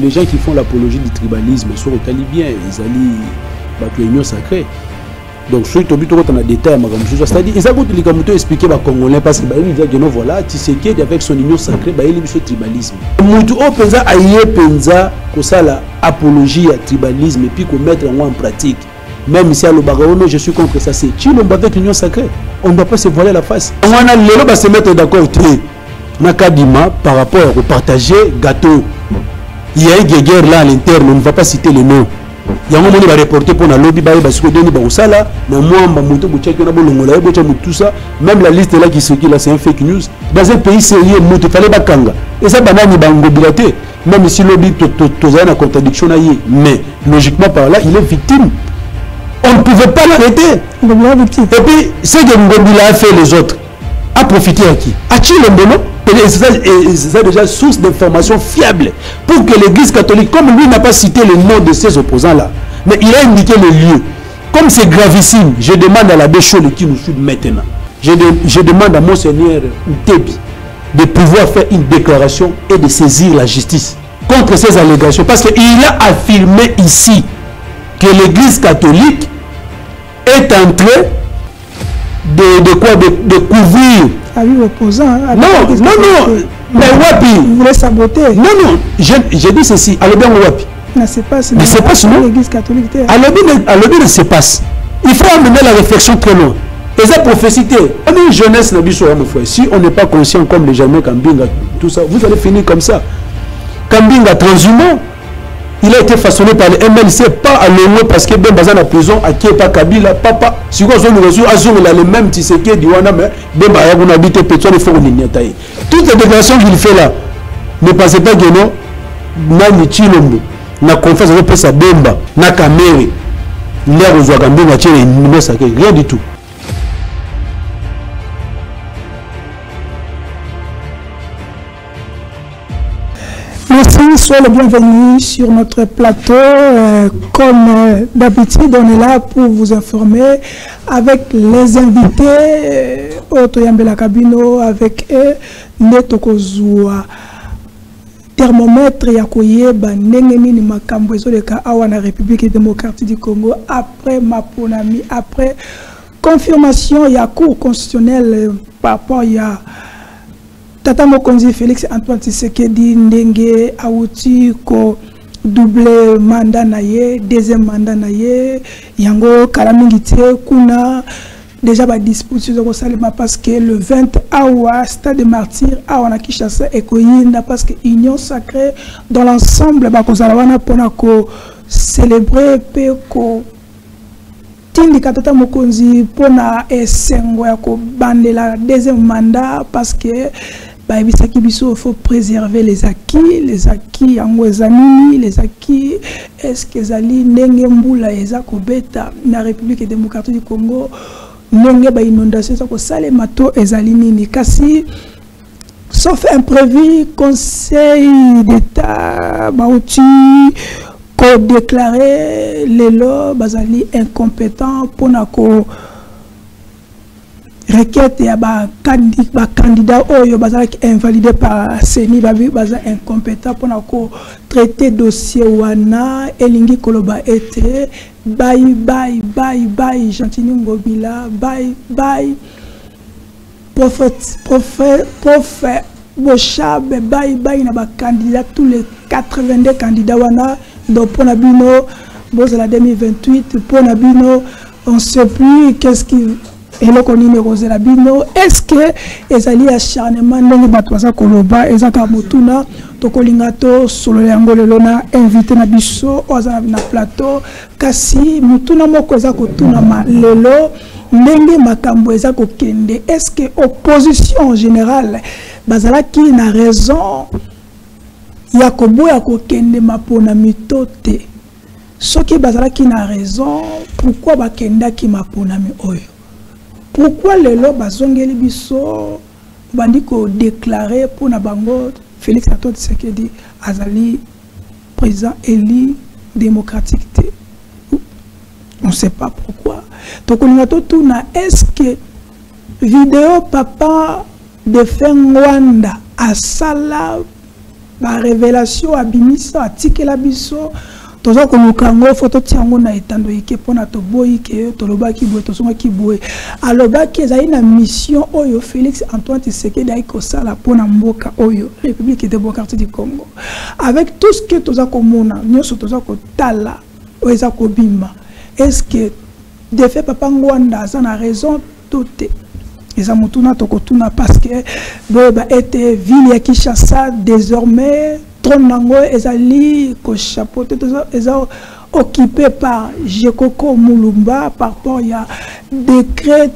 les gens qui font l'apologie du tribalisme sont bien, ils allaient battre l'union sacrée. Donc, je suis tombé dans un détail, c'est-à-dire, ils ont expliqué aux Congolais parce qu'ils disaient que voilà, Tshisekedi avec son union sacrée, il y a le tribalisme. Moutou pensa aïe pensa que ça l'apologie à tribalisme et puis qu'on mettre en pratique. Même si à l'Obarono, je suis contre ça, c'est Chilombo avec l'union sacrée. On ne doit pas se voiler la face. On a les gens se mettre d'accord Nakadima par rapport à partager gâteau. Il y a une guerre là à l'interne, on ne va pas citer le nom. Il y a un moment où on va reporter pour la lobby, parce que tout ça, même la liste là qui circule là, c'est un fake news. Dans un pays sérieux, il fallait bakanga. Et ça, même si le lobby est en contradiction, mais logiquement par là, il est victime. On ne pouvait pas l'arrêter. Et puis, ce que Ngobila a fait les autres, a profité à qui? À Chilombo. Et c'est déjà source d'informations fiables pour que l'église catholique, comme lui n'a pas cité le nom de ses opposants-là, mais il a indiqué le lieu. Comme c'est gravissime, je demande à l'abbé Chole qui nous suit maintenant, je demande à Monseigneur Ntebi de pouvoir faire une déclaration et de saisir la justice contre ces allégations. Parce qu'il a affirmé ici que l'église catholique est en train de couvrir. Opposant, non, mais Wapi. Vous voulez saboter. Non, j'ai dit ceci. Alors bien Wapi. Ne se passe non. L'église catholique. Alors bien ne se passe. Il faut amener la réflexion très loin. Et ça prophétie. On est une jeunesse, si on n'est pas conscient comme les Jamaïcains, Kambinga, tout ça, vous allez finir comme ça. Kambinga transhumant. Il a été façonné par le MLC, pas à l'ONU parce que Ben Bazan à prison, à qui est pas Kabila, papa. Si vous avez le même Tshisekedi du Wana, mais Ben Bazan habite Pétion, il faut qu'on y aille. Toutes les déclarations qu'il fait là, ne pensez pas que non, Nani Chilombo, na confiance avec sa Bemba, na Kamere, n'a reçu Kambinga Tchè, rien du tout. Merci, soyez le bienvenu sur notre plateau. Comme d'habitude, on est là pour vous informer avec les invités. Otoyambela Kabino avec eux, Netokozua. Thermomètre Yakoyeba, Nengenini Makambo, Ezoleka Awana République démocratique du Congo. Après Maponami, après confirmation, il y a cour constitutionnelle par rapport à Tata Mokonzi Félix Antoine Tshisekedi ndenge awuti ko double mandat naye, deuxième mandat naye, yango kalamingite kuna déjà ba disposition ko salima parce que le 20 awa stade de martyr awa na Kinshasa ekoyinda parce que union sacrée dans l'ensemble ba kozala wana pona ko célébrer pe ko tindika Tata Mokonzi pona esengo ya ko bandela deuxième mandat parce que il faut préserver les acquis en les acquis est-ce que Zali Nengembula Ezako Beta na République démocratique du Congo Nenge ba inondation ko sale mato ezali nini kasi sauf imprévu conseil d'état bauti ko déclarer les lois bazali incompétent pour nako requête ya ba candidat oyo bazalaki invalidé par CENI baza incompétent pour nako traiter dossier wana elingi koloba ete bye Gentini Ngobila bye prophète Bochabe bye na ba candidat tous les 82 candidats wana donc pour nabino bozala 2028 pour nabino on sait plus qu'est-ce qui et le connu rosé la bino est-ce que ezali acharnement ndenge batwaza koloba ezaka motuna to kolingato solo yango lelona invité na biso ozana na plateau kasi motuna moko ezako tuna lelo ndenge makambo ezako kende est-ce que opposition en général bazala ki na raison ya koboya ko kende mapona mitote soki bazala ki na raison pourquoi bakenda ki mapona mi oyo. Pourquoi les lois bazongeli biso bandiko déclaré pour na bango Félix Antoine Tshisekedi azali président élu démocratique. On ne sait pas pourquoi. Donc on a tout na est-ce que vidéo papa de Fengwanda à Sala ba révélation abimisa atikela biso toza ko mukango photo tiango na etando yike pona to boyi ke to lobaki boye to songa ki boye alobaki ezali na mission oyo Félix Antoine Tshisekedi dai ko sala pona mboka oyo République démocratique du Congo avec tout ce que toza ko mona nyoso toza ko tala oza ko bima est-ce que de fait papa Ngwanda ça na raison tout les amutuna tokotuna parce que boba était ville ya Kinshasa désormais Tronango ezali ko chapeauté eza occupé par Jekoko Mulumba par rapport à décret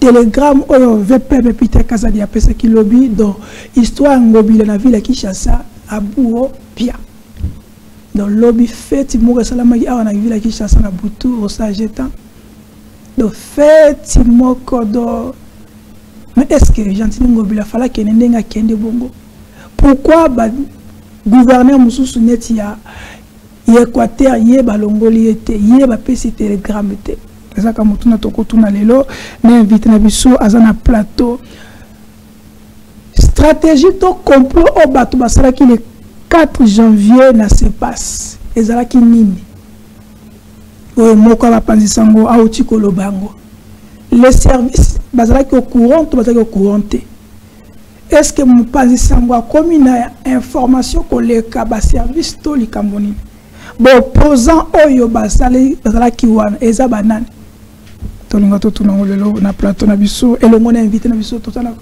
télégramme oyo VP Peter Kazadi apesa ki lobby donc histoire ngobile na ville ya Kinshasa abuo pia donc lobby fait mo salama ki awa na ville ya Kinshasa na butu au sageta donc fait mo kodo mais est-ce que gentil ngobile fala ke ndenga kende bongo pourquoi gouverneur mususu neti ya Équateur ye balongoli ete ye ba pesi télégramme te ezaka mutuna tokotuna lelo na invité na biso azana plateau stratégie to complot o bato basala ki le 4 janvier na se passe ezala ki nini o moko ba panzisango auti ko lobango les services basala ki au courant to basala ki au courant te. Est-ce que mon pas sangwa comme une information que les cas service to li kamboni bon posant oyo basali basala kiwana eza banane to linga to tunango lelo na plateau na biso elongo na invité na biso totala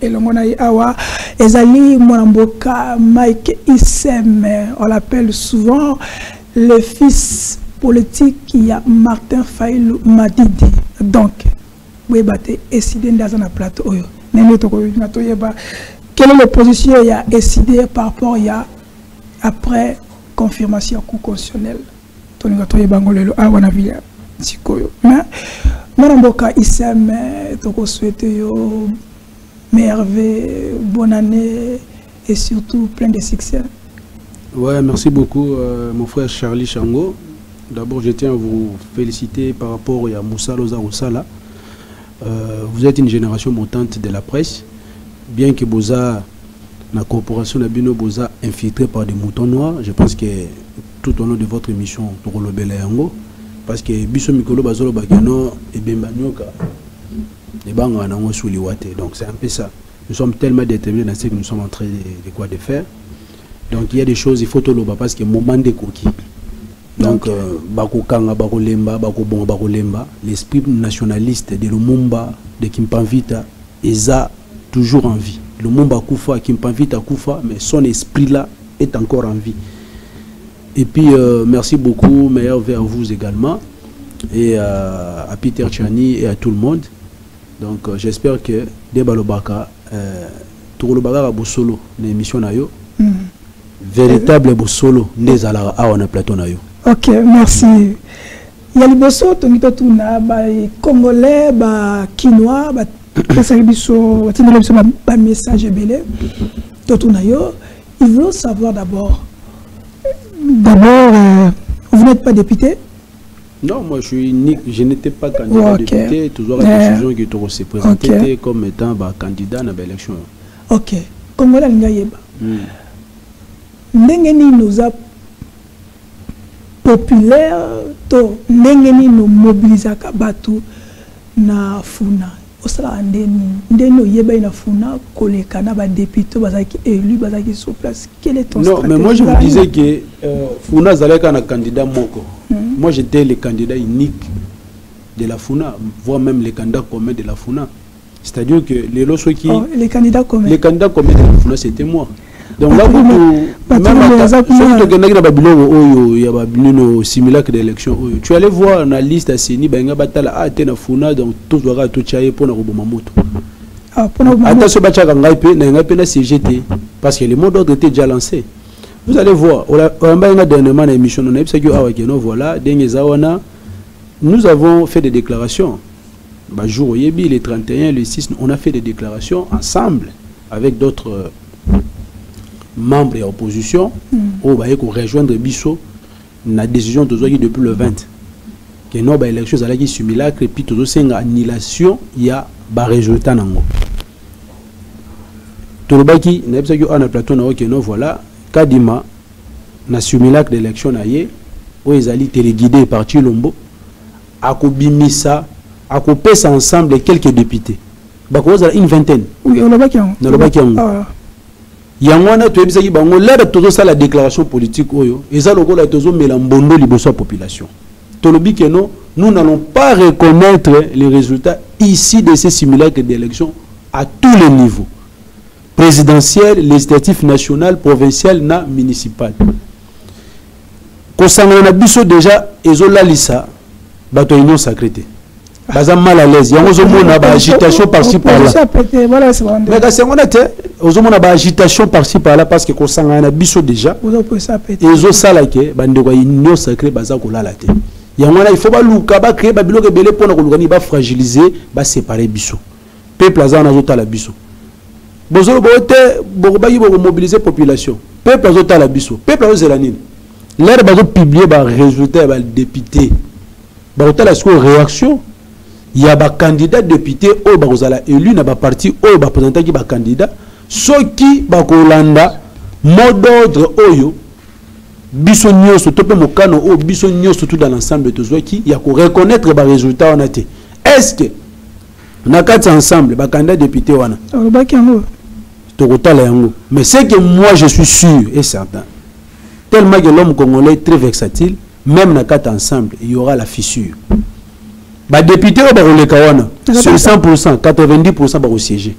elongo na awa ezali mwanamboka Mike Issem on l'appelle souvent le fils politique qui a Martin Fayulu Madidi donc oui baté décidé dans un plateau oyo. Quelle est l'opposition il y a décidé par rapport il y a après confirmation coup constitutionnel Tony Bangolelo a wana via sikoyo mais Mwanamboka Issem toko souhaite yo merveille bonne année et surtout plein de succès. Ouais, merci beaucoup mon frère Charlie Chango. D'abord je tiens à vous féliciter par rapport à Moussa Loza Osala. Vous êtes une génération montante de la presse, bien que Boza, la corporation de Bino Boza infiltrée par des moutons noirs. Je pense que tout au long de votre émission, parce que Biso Mikolo Bazolo Bagano et Bembanyoka, et Banganango Souliwate. Donc c'est un peu ça. Nous sommes tellement déterminés dans ce que nous sommes en train de faire. Donc il y a des choses, il faut tout le monde parce que moment de coquilles. Donc, Bakokanga, Bakolemba, Bakobon, Bakolemba, l'esprit nationaliste de Lumumba, de Kimpanvita, Eza toujours en vie. Lumumba Koufa, Kimpanvita Koufa, mais son esprit-là est encore en vie. Et puis, merci beaucoup, meilleur vers vous également, et à Peter Tchani et à tout le monde. Donc, j'espère que Debalobaka, Tourolobaka Bosolo, l'émission Nayo, véritable Bosolo, n'est à la plateau Nayo. Ok, merci. Il y a les bossos, les Congolais, les Quinois, les message belé. Ils veulent savoir d'abord. Vous n'êtes pas député? Non, moi je suis unique. Je n'étais pas candidat député. Toujours la décision qui s'est présentée comme étant candidat à l'élection. Ok. Congolais, N'engeni nous a populaire to n'engeni nous mobiliser kabatu na funa osala ndeno yeba ina funa koleka na ba député bazaki élu bazaki sur place. Quel est ton stratégie? Non, mais moi je vous disais que funa zaleka na candidat moko. Moi j'étais le candidat unique de la funa, voire même le candidat commun de la funa. C'est-à-dire que les lois qui les candidats communs de la funa c'était moi. Donc là, simulacre d'élection, tu allais voir dans la liste à Sini, Funa, donc tout doit être tout pour Robomamoto. Attention, CGT, parce que le mot d'ordre était déjà lancé. Vous allez voir, nous avons fait des déclarations. Jour Yebi, le 31, le 6, on a fait des déclarations ensemble avec d'autres membres et opposition pour rejoindre Bisso la décision depuis le 20 que nos élections allaient simulacre et puis tout ça annulation il y a ba résultat nango tout le baki na plateau na ok non voilà Kadima na simulacre d'élection na ye où ils allaient téléguider parti Lombo a kobimisa a kopesa ensemble quelques députés bakoza une vingtaine oui on l'a pas yangwana to ebisa ki bango là tozo ça la déclaration politique oyo eza lokola tozo melambondo liboso population tolobi que non, nous n'allons pas reconnaître les résultats ici de ces simulacres d'élection à tous les niveaux présidentiel, législatif, national, provincial, na municipal. Kosanga na biso déjà ezola lisa bato union sacrée. Baza mal à l'aise. Yango zomona ba agitation par-ci par-là. Mais quand c'est on était ozomona ba agitation par-ci par-là parce que kosanga na biso déjà ezo sala ke bandeko union sacrée baza kolala te. Yango na il faut ba luka ba créer ba biloko belé pona kolukani ba fragiliser, ba séparer biso. Peuple aza na zota la biso. Bozolo bote bobayi bo mobiliser population. Peuple azota la biso. Peuple azozelanine. L'air bazo publier ba résultat ba député. Ba la réaction. Il y a des candidats députés ou bazala élu na ba parti ou ba présentant qui ba candidat ceux qui ba kolanda mot d'ordre oyo biso nyoso to pe mokano o biso nyoso tout dans l'ensemble de ceux qui il y a ko reconnaître ba résultat on a été. Est-ce que na kati ensemble ba candidat député wana mais c'est que moi je suis sûr et certain tellement que l'homme congolais est très versatile même na kati ensemble il y aura la fissure. Bah député au Barolekawana sur 100%, 90% va siéger.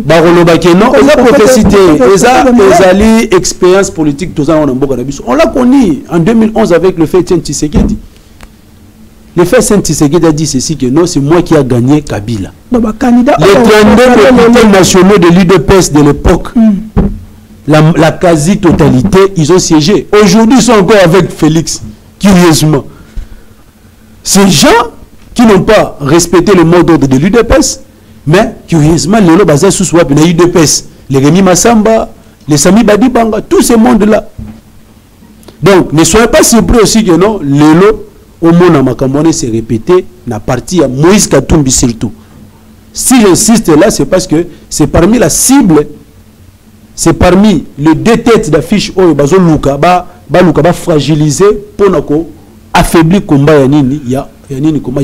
Barolobakeno, on a prophécité, les expérience politique, tout ça on l'a connu en 2011 avec le fait Saint Tshisekedi. Le fait Saint Tshisekedi a dit ceci que non, c'est moi qui a gagné Kabila. Les 32 députés nationaux de l'UDPS de l'époque, la quasi-totalité, ils ont siégé. Aujourd'hui, ils sont encore avec Félix, curieusement. Ces gens qui n'ont pas respecté le mot d'ordre de l'UDPS, mais curieusement, les gens basés sous l'UDPS, les Rémi Massamba, les Sami Badibanga, tous ces mondes-là. Donc, ne soyez pas surpris aussi que non, les lots, au monde à Makamone, s'est répété, la partie à Moïse Katumbi surtout. Si j'insiste là, c'est parce que c'est parmi la cible, c'est parmi les deux têtes d'affiche où Bazo Luka, ba fragiliser pour nako affaiblir combat il y a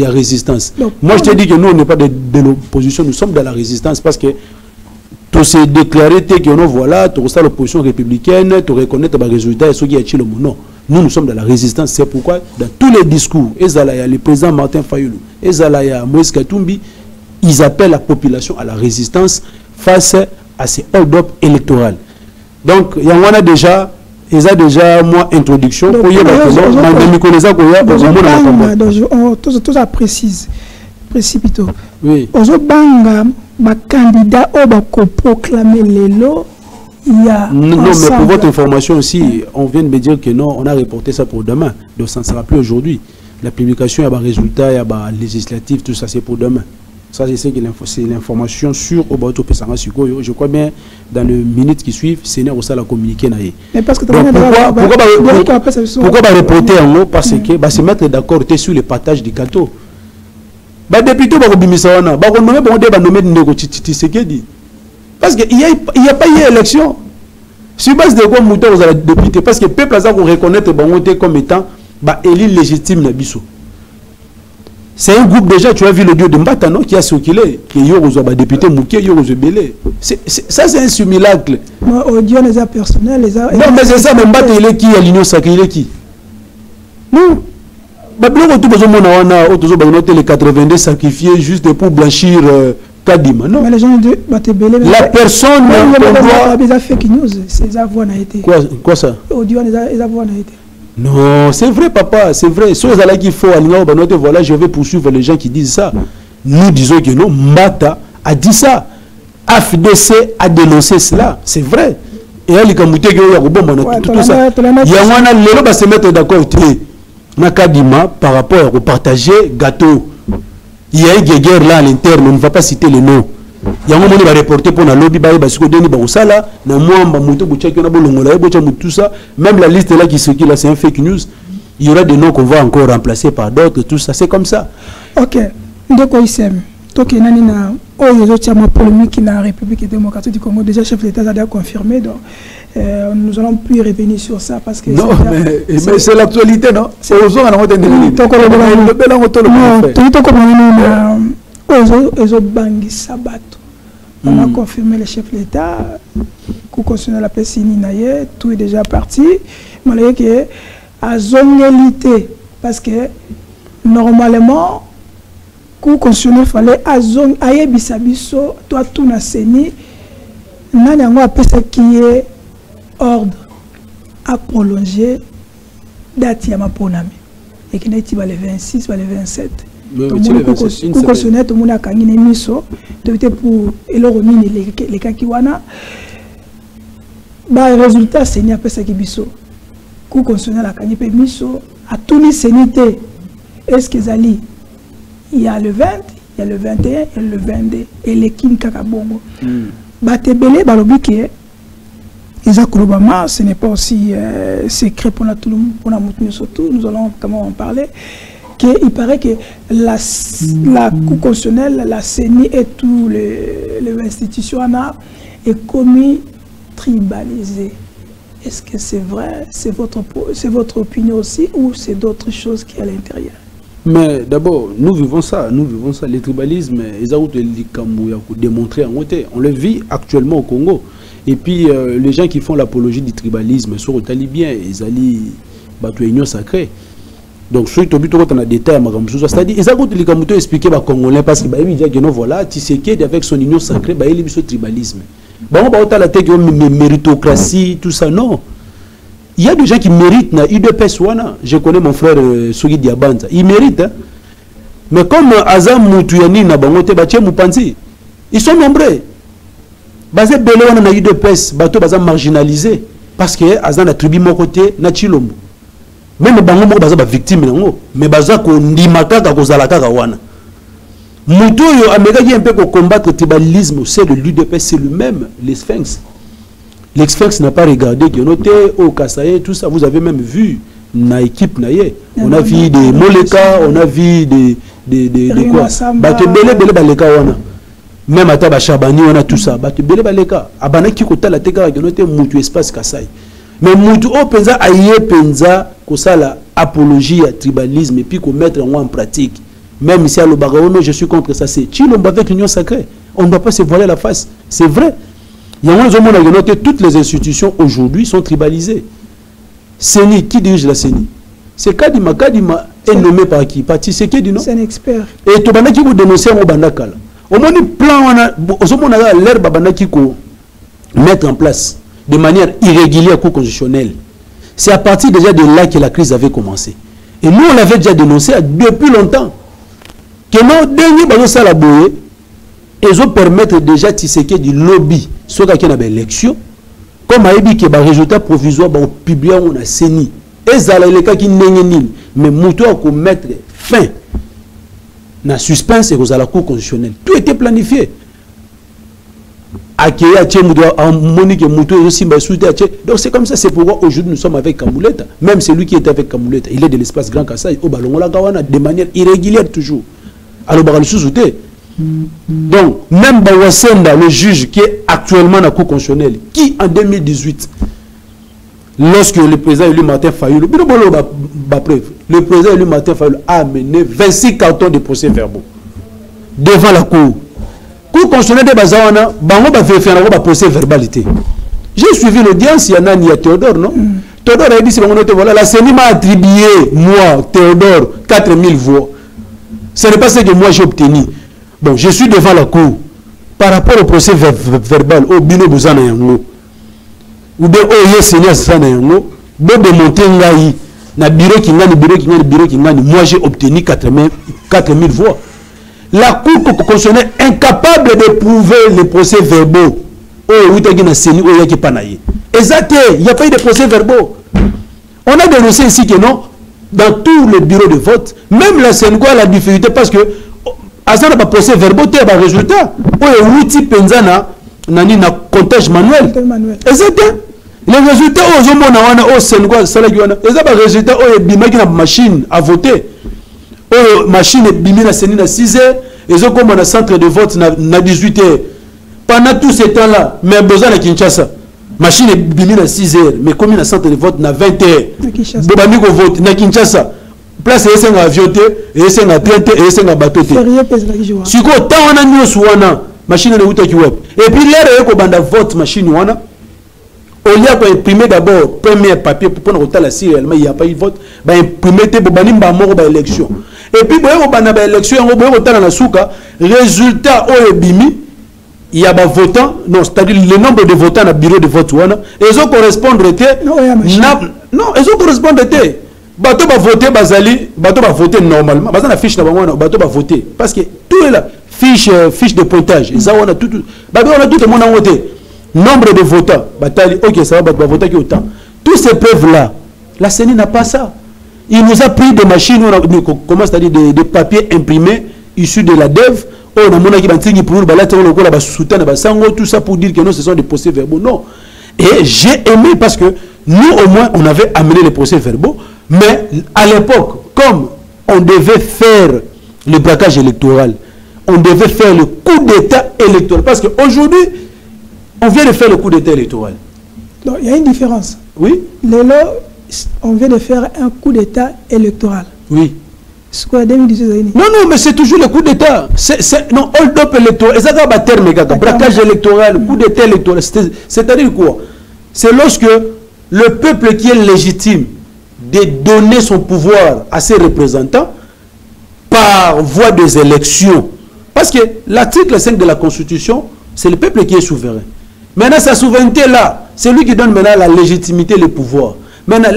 résistance. Donc, moi je te dis que nous on n'est pas de l'opposition, nous sommes dans la résistance parce que tout s'est déclaré que non voilà, tout ça l'opposition républicaine, tout reconnaître les résultats et ce qui est le non. Nous sommes dans la résistance, c'est pourquoi dans tous les discours, le président Martin Fayulu, Moïse Katumbi, ils appellent la population à la résistance face à ces hold-up électoraux. Donc il y en a déjà. Ils ont déjà moi introduction pour y tout ça précise précipito oui ozobanga ba candidat au ba proclamer les lots il y a non mais pour votre information aussi on vient de me dire que non on a reporté ça pour demain donc ça ne sera plus aujourd'hui la publication il y a des résultats il y a des législatifs tout ça c'est pour demain. Ça, je sais que c'est l'information sur Obato Pesanga Sukoyo. Je crois bien, dans les minutes qui suivent, c'est nécessaire aussi la communiquer. Mais parce que pourquoi reporter en haut? Parce que se mettre d'accord sur le partage du gâteau. Député, parce qu'il n'y a pas eu élection. Sur base de quoi Mouton vous avez député? Parce que le peuple a reconnaître comme étant élu légitime Nabiso. C'est un groupe déjà, tu as vu le dieu de Mbata, non, qui a circulé, qui est député Mouké, Belé. Ça, c'est un simulacre. Non, audio les a personnels, les a. Non, mais c'est ça, mais Mbata, il est qui à l'Union sacrée, il est qui? Non. Les 82 sacrifiés juste pour blanchir Kadima, non? Mais les gens de Belé. La personne. Les a fake news, ces avoirs n'a été. Quoi ça? Audio les avoirs n'a été. Non, c'est vrai, papa, c'est vrai. Qu'il faut voilà, je vais poursuivre les gens qui disent ça. Nous disons que non, Mbata a dit ça. AFDC a dénoncé cela. C'est vrai. Et elle est comme tout ça. Il y a un se mettre d'accord Nakadima par rapport au partager gâteau. Il y a une guerre là à l'interne, on ne va pas citer le nom. Il y a un moment où on va reporter pour la lobby, tout ça. Même la liste là qui circule là, c'est un fake news. Il y aura des noms qu'on va encore remplacer par d'autres, tout ça. C'est comme ça. Ok. Donc, il y a une polémique dans la République démocratique du Congo. Déjà, chef d'État a confirmé. Donc, Nous allons plus revenir sur ça parce que... Non, mais c'est l'actualité, non? C'est aux autres, on a confirmé le chef de l'État, coup constitutionnel la Pessini Naye, tout est déjà parti. Malgré que à zonalité, parce que normalement, coup constitutionnel fallait à zone aye bisabiso, toi tout na seni, n'a pas appelé qui est ordre à prolonger date ya maponami. Et qui n'est pas le 26, pas le 27. Coup constitutionnel, tout le monde a gagné une émission. Pour les cas qui wana le résultat c'est n'y a pas ça qui biso coup constitutionnel a gagné pe miso à tous les sénités est-ce que zali il y a le 20 il y a le 21 et le 22 et les king kakabongo batebele balobi ke Isaac Obama ce n'est pas aussi secret pour tout le monde pour la moutonne surtout nous allons comment en parler. Il paraît que la Cour constitutionnelle, la CENI et toutes les institutions est commis tribalisé. Est-ce que c'est vrai? C'est votre opinion aussi ou c'est d'autres choses qui sont à l'intérieur? Mais d'abord, nous vivons ça. Les tribalismes, ils ont démontré en côté. On le vit actuellement au Congo. Et puis, les gens qui font l'apologie du tribalisme sont bien. Ils allaient battre l'union sacrée. Donc, si tu as des détails, c'est-à-dire, ils ont expliqué aux Congolais parce que voilà, tu sais qu'il avec son union sacrée, il y a ce tribalisme. On a la tête méritocratie, tout ça, non. Il y a des gens qui méritent, je connais mon frère Sogi Diabanta, il mérite. Hein? Mais comme Azam Moutouani, ils sont nombreux. Basé Belé, on a eu de pèse, bateau bazam marginalisé parce que Azam a tribu mon côté, Nachilombo. Même bango moko baza ba victime nango mais baza ko ndimaka ka kozala kaka wana mutu yo amekaki un peu ko combattre le tribalisme c'est de l'UDPS c'est le même les Sphinx n'a pas regardé que noté au Kasaye tout ça vous avez même vu na équipe naye on a vu des Moleka on a vu des quoi bato belé baleka wana même ata ba Chabani on a tout ça bato belé baleka abana ki ko tala teka que noté mutu espace Kasaye. Mais mutu o penza aye penza ko sala apologie à tribalisme et puis qu'on mettre en pratique. Même si à l'Obarono je suis contre ça, c'est Chilombo avec l'union sacrée. On ne doit pas se voiler la face. C'est vrai. Il y a un noté toutes les institutions aujourd'hui sont tribalisées. CENI, qui dirige la CENI? C'est Kadima. Kadima est nommé par qui? Par Tshisekedi, non? C'est un expert. Et Tobana qui vous dénoncer au Bandakala. Au moins, plan, on a l'air Babana qui mettre en place de manière irrégulière Cour constitutionnelle. C'est à partir déjà de là que la crise avait commencé. Et nous, on l'avait déjà dénoncé depuis longtemps. Que nos derniers ça la boue, ils ont permettre déjà de du lobby sur qu'il y a une élection. Comme a dit que le résultat provisoire, on publie, on a CENI. Et ça, les cas qui n'ont mais mouton à mettre fin. Na suspense et à la Cour constitutionnelle. Tout était planifié. Donc c'est comme ça, c'est pourquoi aujourd'hui nous sommes avec Kamouleta. Même celui qui était avec Kamouleta, il est de l'espace Grand Kassai, au ballon de manière irrégulière toujours. Alors, donc, même Bawasenda, le juge qui est actuellement dans la Cour constitutionnelle, qui en 2018, lorsque le président élu Martin Fayulu, le président élu Martin Fayulu a amené 26 cartons de procès verbaux devant la Cour. Cour constitutionnelle de Bazawana, Bango va faire un procès verbalité. J'ai suivi l'audience, il y en a ni à Théodore, non? Théodore a dit, voilà, la CENI m'a attribué, moi, Théodore, 4000 voix. Ce n'est pas ce que moi j'ai obtenu. Bon, je suis devant la Cour. Par rapport au procès verbal, au Bino Bouzana Yango, ou bien au Yesenia Sana Yango, de démonter Ngaï, na bureau qui ngani, moi j'ai obtenu 4000 voix. La Cour constitutionnelle est incapable de prouver les procès verbaux. Il n'y a pas eu de procès verbaux. On a dénoncé ici que non, dans tous les bureaux de vote, même la Sénégal a la difficulté parce que ça n'a pas procès verbaux, il y a un résultat. Il y a un comptage manuel. Les résultats au Sénégal, il y a un résultat où la machine à voter. Oh, machine bimina seni na 6 heures et zo comme centre de vote na 18 heures. Pendant tout ce temps là, mais besoin de Kinshasa. Machine est bimi à 6 heures, mais combien de centre de vote na 20 heures. Bobani ko vote na Kinshasa. Place et c'est un avion, et c'est un train, et c'est un bateau. Si vous avez un news, machine de web. Et puis là, il y a vote machine. Au lieu d'imprimer d'abord premier papier pour prendre la Syrie, il n'y a pas eu de vote. Imprimer l'élection. Et puis, il y a l'élection, il y a la souka. Résultat, il y a des votants, non, c'est-à-dire le nombre de votants dans le bureau de vote. Et ils ont correspondre. Non, ils ont correspondre. Bateau va voter, bateau va voter normalement. Bateau la fiche bateau va voter. Parce que tout est là. Fiche de pointage. Ça, on a tout. Bateau, on a tout le monde a voté. Nombre de votants. Batali, ok, ça va voter qui autant. Tous ces preuves-là, la CENI n'a pas ça. Il nous a pris des machines, comment c'est-à-dire des papiers imprimés issus de la DEV. On a montré qu'il pour tout ça pour dire que non, ce sont des procès-verbaux. Non. Et j'ai aimé parce que nous, au moins, on avait amené les procès-verbaux. Mais à l'époque, comme on devait faire le braquage électoral, on devait faire le coup d'État électoral. Parce qu'aujourd'hui, on vient de faire le coup d'État électoral. Donc, il y a une différence. Oui. On vient de faire un coup d'État électoral. Oui. C'est quoi, 2018? Non, mais c'est toujours le coup d'État. Non, hold-up électoral. Et ça, c'est un terme, braquage électoral, coup d'État électoral. C'est-à-dire quoi? C'est lorsque le peuple qui est légitime de donner son pouvoir à ses représentants par voie des élections. Parce que l'article 5 de la Constitution, c'est le peuple qui est souverain. Maintenant, sa souveraineté là, c'est lui qui donne maintenant la légitimité, le pouvoir. Maintenant,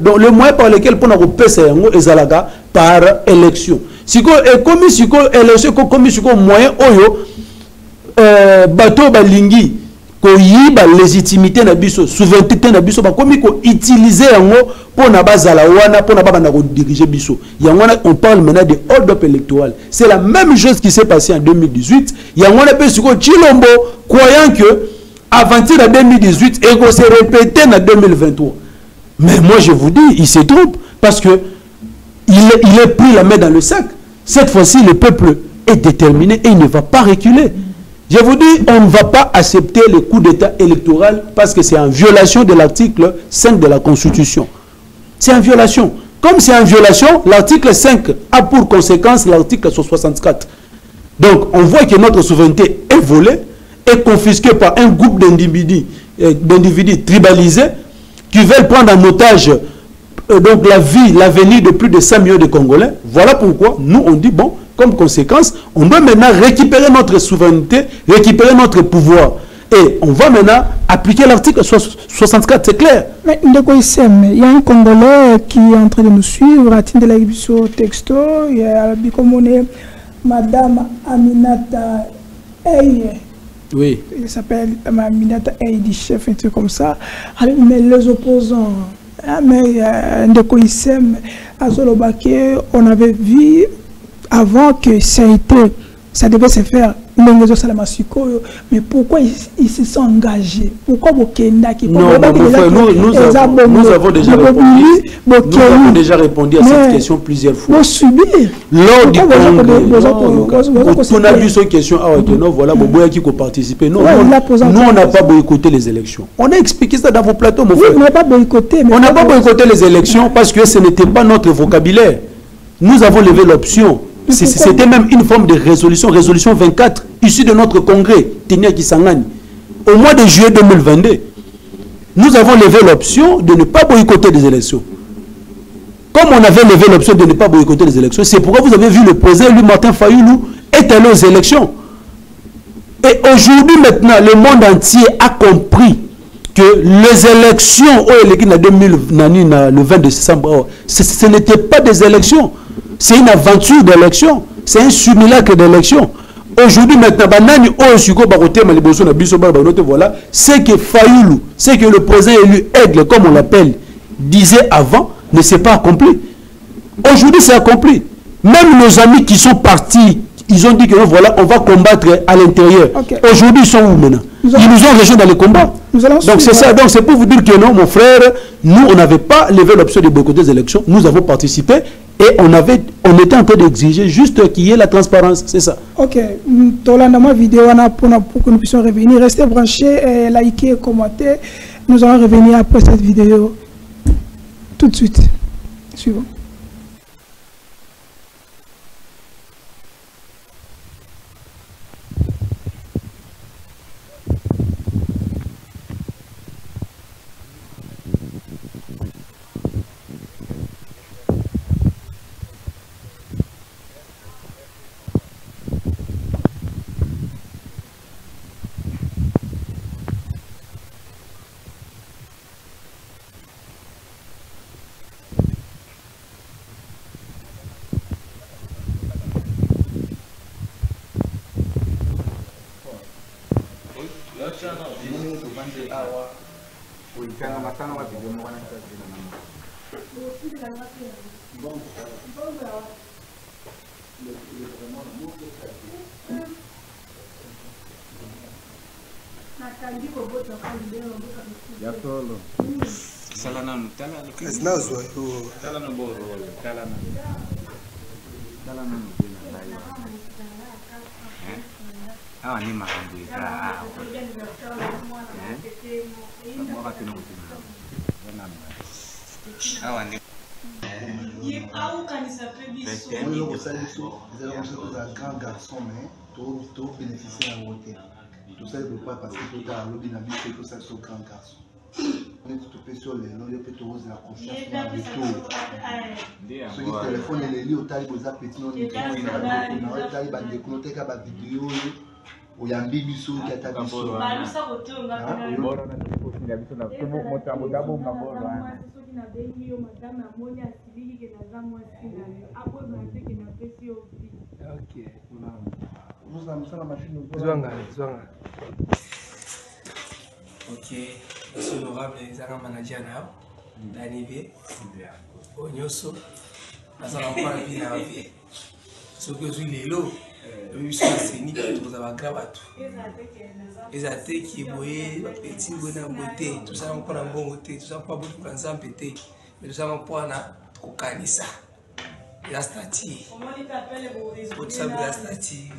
donc le moyen par lequel on a est par élection. Si on comme élection, comme moyen, bateau balingi, la légitimité na biso, souveraineté na biso, comme utiliser pour na bazalawana, pour na diriger biso. On parle maintenant de hold-up électoral. C'est la même chose qui s'est passée en 2018. Il y a un Chilombo croyant que aventure en 2018 et qu'on s'est répété en 2023. Mais moi je vous dis, il se trompe parce que il est pris la main dans le sac. Cette fois-ci, le peuple est déterminé et il ne va pas reculer. Je vous dis, on ne va pas accepter le coup d'État électoral parce que c'est en violation de l'article 5 de la Constitution. C'est en violation. Comme c'est en violation, l'article 5 a pour conséquence l'article 64. Donc, on voit que notre souveraineté est volée, est confisquée par un groupe d'individus tribalisés qui veulent prendre en otage donc la vie, l'avenir de plus de 5 millions de Congolais. Voilà pourquoi nous, on dit, bon, comme conséquence, on doit maintenant récupérer notre souveraineté, récupérer notre pouvoir. Et on va maintenant appliquer l'article 64, c'est clair. Mais il y a un Congolais qui est en train de nous suivre, à titre de la texto, il y a Madame Aminata Eye. Oui. Il s'appelle Aminata Eye, du chef, un truc comme ça. Mais les opposants, mais on avait vu avant que ça devait se faire, mais pourquoi ils se sont engagés? Pourquoi nous avons déjà répondu à cette question plusieurs fois. Lors du on a vu cette question, voilà, qui peut participer. Non, nous, on n'a pas boycotté les élections. On a expliqué ça dans vos plateaux, mon frère. On n'a pas boycotté. On n'a pas boycotté les élections parce que ce n'était pas notre vocabulaire. Nous avons levé l'option. C'était même une forme de résolution 24, issue de notre congrès, Tenia Kisangani, au mois de juillet 2022. Nous avons levé l'option de ne pas boycotter les élections. Comme on avait levé l'option de ne pas boycotter les élections, c'est pourquoi vous avez vu le président, lui, Martin Fayoulou, est allé aux élections. Et aujourd'hui, maintenant, le monde entier a compris que les élections, le 20 décembre, ce n'était pas des élections. C'est une aventure d'élection. C'est un simulacre d'élection. Aujourd'hui, maintenant, voilà, c'est que Fayoulou, c'est que le président élu Aigle, comme on l'appelle, disait avant, ne s'est pas accompli. Aujourd'hui, c'est accompli. Même nos amis qui sont partis, ils ont dit que voilà, on va combattre à l'intérieur. Okay. Aujourd'hui, ils sont où maintenant? Ils nous ont rejoints dans les combats. Donc c'est ça. Donc c'est pour vous dire que non, mon frère, nous, on n'avait pas levé l'option de boycotter les élections. Nous avons participé. Et on était en train d'exiger juste qu'il y ait la transparence, c'est ça. Ok, Tolanda ma vidéo pour que nous puissions revenir. Restez branchés, likez, commentez. Nous allons revenir après cette vidéo. Tout de suite. Suivant. Grand garçon, mais tout bénéficier à côté. Tout ça, il ne peut pas parce que tout a lobby n'a vu que ça c'est grand garçon. On est tout fait sur les noms, il peut toujours la confiance dans le tout. Ce qui téléphone et les lieux, au talib aux appétits, on est au talib à déconnecter la vidéo, où il y a un bibiso qui a tapé sur. Ok, monsieur honorable, les agents managers d'arriver au Nyoso, dans un emploi de vie à vie. Ce que je suis les lots, le c'est ni que vous avez grave à tout. Les athées qui voyaient, les petits bonhommes beauté, tout ça encore en bon côté, tout ça pas beaucoup de gens pété, mais tout ça encore en canissa. La statue, tout ça la statue,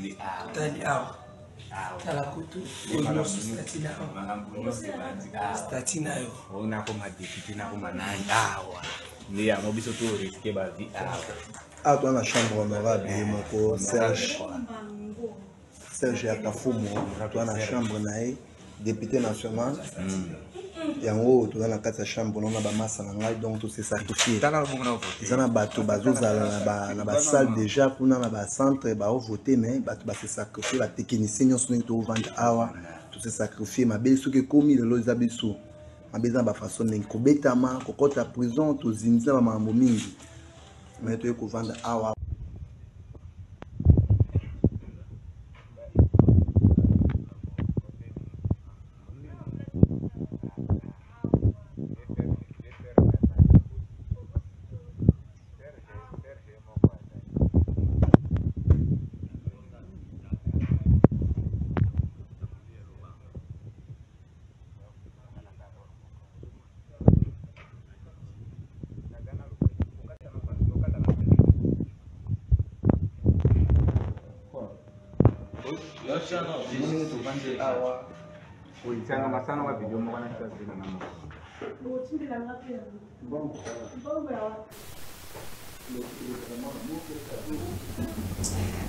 tout à la couture, statue na yo. On a comme député na comme awa. Ni a mobiso to risquer bazi awa. Ah, toi la chambre honorable mon Serge Akafumo, toi la chambre nae député national. Et en haut, dans la carte de chambre, on a des masses donc tout c'est sacrifié. Ils ont bateau, la salle déjà, pour le centre, ils ont voté, mais ils se sacrifié. Les techniciens sont venus à tout se sacrifié. Ma belle, ce qui est commis, le lot des ma belle, ma façon de kobetama, kokota prison, tous zinza, ma momingi. Mais tu es qu'on vend à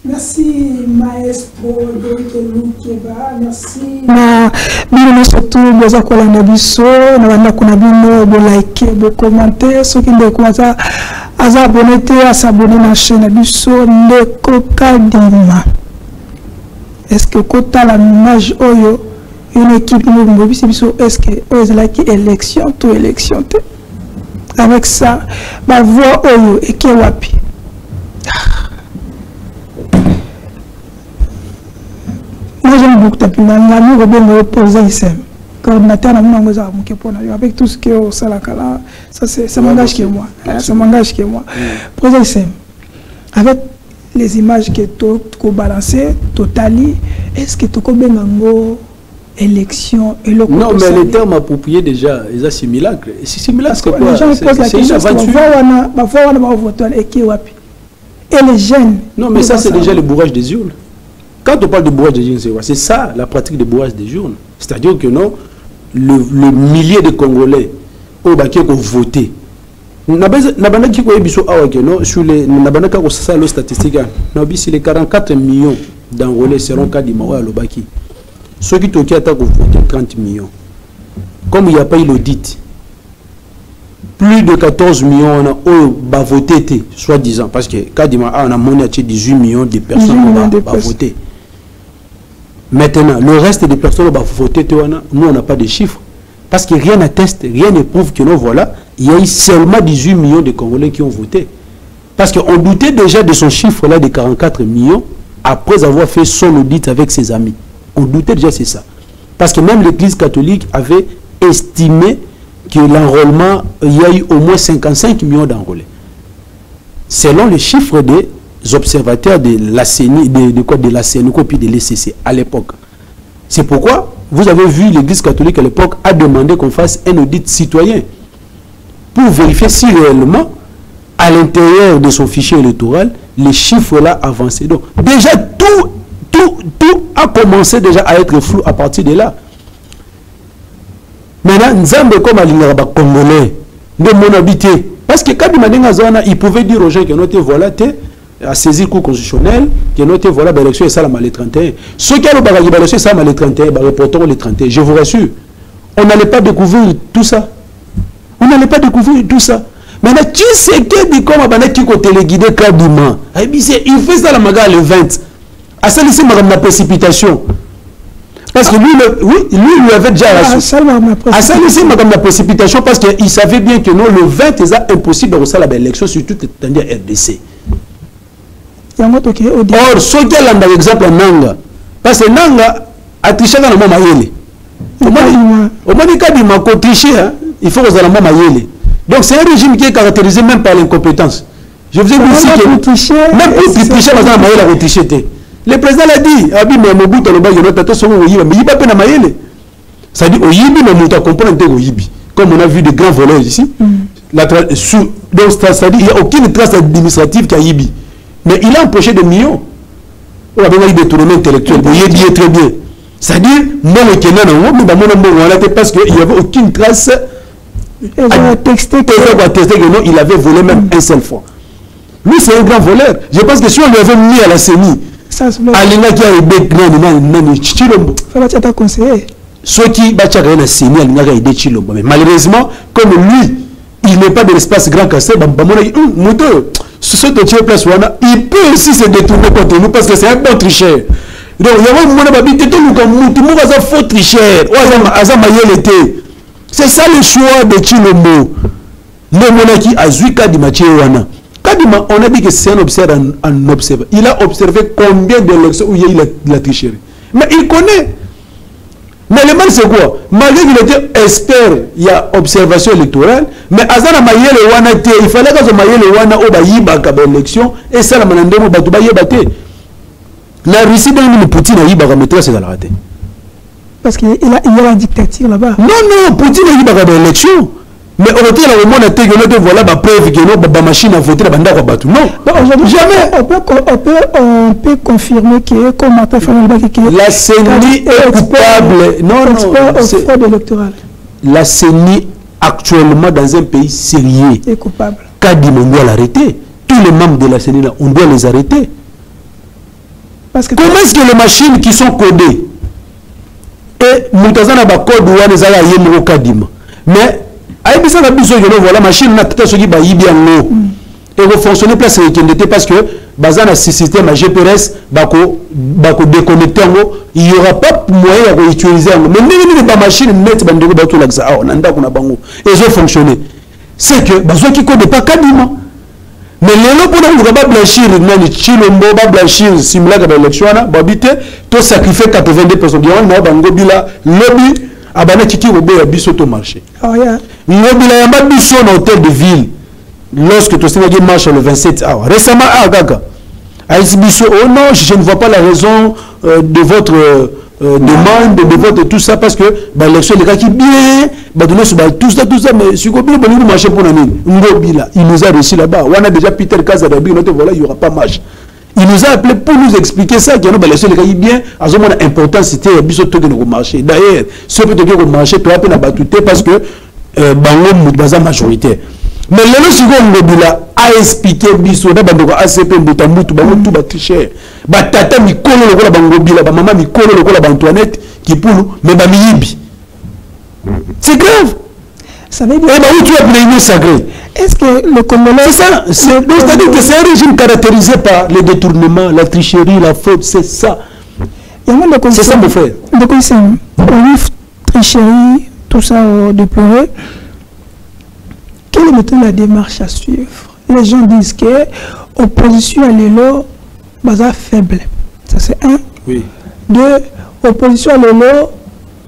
Merci maestro Loukeba, merci na bino surtout boza kolanda biso na banda kuna bino bo like bo commenter ceux qui ne commencent à abonner à s'abonner na chaîne biso Ndeko Kadima. Est-ce que kota la image oyo une équipe nous biso est-ce que est là qui élection tout élection avec ça ba voix oyo et qui wapi moi j'aime beaucoup taper dans la nuit Robin poser ici coordinateur na mwango za mukepona avec tout ce que au salakala ça c'est m'engage que moi ça m'engage que moi poser ici avec les images que tu ko balancer totali est-ce que tu ko bengango élection et le non, mais le terme approprié déjà, ils ont simulacre. Simulacre, c'est quoi? Les gens posent la question, et les jeunes. Non, mais ça, c'est déjà le bourrage des urnes. Quand on parle de bourrage des urnes, c'est ça, la pratique de bourrage des urnes. C'est-à-dire que non, le millier de Congolais au baquet ont voté. Sur les statistiques, les 44 millions d'Angolais seront quasiment à l'Obaki. Ceux qui ont voté 30 millions. Comme il n'y a pas eu l'audit, plus de 14 millions ont voté, soi-disant, parce que quasiment on a monnaie 18 millions de personnes qui ont voté. Maintenant, le reste des personnes qui ont voté, nous on n'a pas de chiffres. Parce que rien n'atteste, rien ne prouve que non, voilà, il y a eu seulement 18 millions de Congolais qui ont voté. Parce qu'on doutait déjà de son chiffre-là de 44 millions après avoir fait son audit avec ses amis. On doutait déjà, c'est ça. Parce que même l'Église catholique avait estimé que l'enrôlement, il y a eu au moins 55 millions d'enrôlés. Selon les chiffres des observateurs de la CENI, de la CNUCO puis de l'ECC à l'époque. C'est pourquoi vous avez vu l'Église catholique à l'époque a demandé qu'on fasse un audit citoyen pour vérifier si réellement, à l'intérieur de son fichier électoral, les chiffres-là avançaient. Donc, déjà, tout a commencé déjà à être flou à partir de là. Maintenant, Nzambe comme Alingaba Congolais, de mon habité. Parce que quand il pouvait dire aux gens que notre voilà, à saisir le cours constitutionnel, que notre voilà, l'élection est ça le 31. Ceux qui ont l'élection est ça le 31, reportons le 31. Je vous rassure, on n'allait pas découvrir tout ça. On n'allait pas découvrir tout ça. Maintenant, qui c'est qui dit comment qui côté les guider Kadima? Il fait ça la maga le 20. À ça, ici, la précipitation. Parce que lui avait déjà la précipitation parce qu'il savait bien que non, le 20 c'est impossible de faire l'élection sur toute l'étendue RDC. Or, ce qui est l'exemple en Nanga, parce que Nanga a triché dans le moment Mayele. Au moins, quand tricher, il faut que vous Mayele. Donc, c'est un régime qui est caractérisé même par l'incompétence. Je vous ai dit aussi que même pour tricher, Mayele a triché. Le président l'a dit, Abi mais Mobutu le bas il tato son oyiba mais il pas peine Mayele. Ça dit oyibi mais Mobutu comprend que oyibi. Comme on a vu de grands voleurs ici. Donc ça dit il n'y a aucune trace administrative qui a yibi. Mais il a empoché des millions. On a besoin de détournement intellectuel. Oyibi est très bien. Ça dit moi le Kenya non mais mon parce qu'il n'y avait aucune trace. Il a texté que non il avait volé même un seul fois. Lui c'est un grand voleur. Je pense que si on lui avait mis à la CENI Alinga qui a aidé Chilombo. Ceux qui aidé Chilombo. Mais malheureusement, comme lui, il n'est pas de l'espace grand cassé, il peut aussi se détourner contre nous parce que c'est un bon tricheur. Donc, il y a un faux tricheur. C'est ça le choix de Chilombo. Le monarque a Zuika di Machiwana. On a dit que c'est un observateur en observe. Il a observé combien d'élections où il y a eu la tricherie. Mais il connaît. Mais le mal c'est quoi? Malgré qu'il était expert, il y a observation électorale, mais Azana Mayele Wana, il fallait que Mayele Wana au Baïba l'élection, et ça la Manandemo Batouba Yébate. La Russie de Poutine a Yibaka maîtresse dans la raté. Parce qu'il y a la dictature là-bas. Non, Poutine a Yibaka l'élection. Mais au retour, on voilà la preuve que la machine a voté la bande à battre. Non, jamais. On peut confirmer que comme la CENI est coupable. Non. La CENI actuellement dans un pays sérieux est coupable. Kadima, on doit l'arrêter. Tous les membres de la CENI, on doit les arrêter. Parce que comment est-ce que les machines qui sont codées et Moutazana code ou Anezala Yemro Kadima, mais aïbisa na biso que voilà machine na tata soki ba yibi yango et va fonctionner place équité parce que bazana système à GPS bako déconnecter yango il y aura pas moyen de utiliser yango mais ni ba machine net ba ndeko ba to laksa ah nanda kuna bango et ça fonctionner c'est que bazo qui code pas Kadima mais lelo pour nous ba blanchir nani Chilombo ba blanchir simulaka ba élection na ba bité to sacrifier 82 personnes bien na bango bila lobby abana kiki obe ya biso to marché. Oh yeah. Ngobila ya biso na hôtel de ville lorsque tu sais qu'il marche le 27 août. Récemment gaga. Biso oh non, je ne vois pas la raison de votre demande de vote et tout ça parce que l'élection les gars qui bien tout ça mais si vous voulez marcher pour la mine il nous a reçu là-bas on a déjà Peter Kazadabi voilà il n'y aura pas marche il nous a appelé pour nous expliquer ça qu'il y a l'élection les gars qui bien à ce moment important c'était biso to que marché d'ailleurs ce peut que marché toi peut na batouté parce que bango mubaza majoritaire mais le second Ngobila a expliqué biso da bandoko ACP mbutambutu bango tout ba tricher ba tata mikolo lokola bangobila ba mama mikolo lokola ba Antoinette qui poulu mais ba miyibi c'est grave ça veut dire où tu as pris sacré est-ce que le Congolais c'est ça c'est-à-dire que c'est un régime caractérisé par le détournement la tricherie la fraude c'est ça c'est ça mon frère donc c'est tricherie tout ça déploré. Quelle est maintenant la démarche à suivre? Les gens disent que l'opposition à l'élo est faible. Ça c'est un. Oui. Deux, l'opposition à l'élo,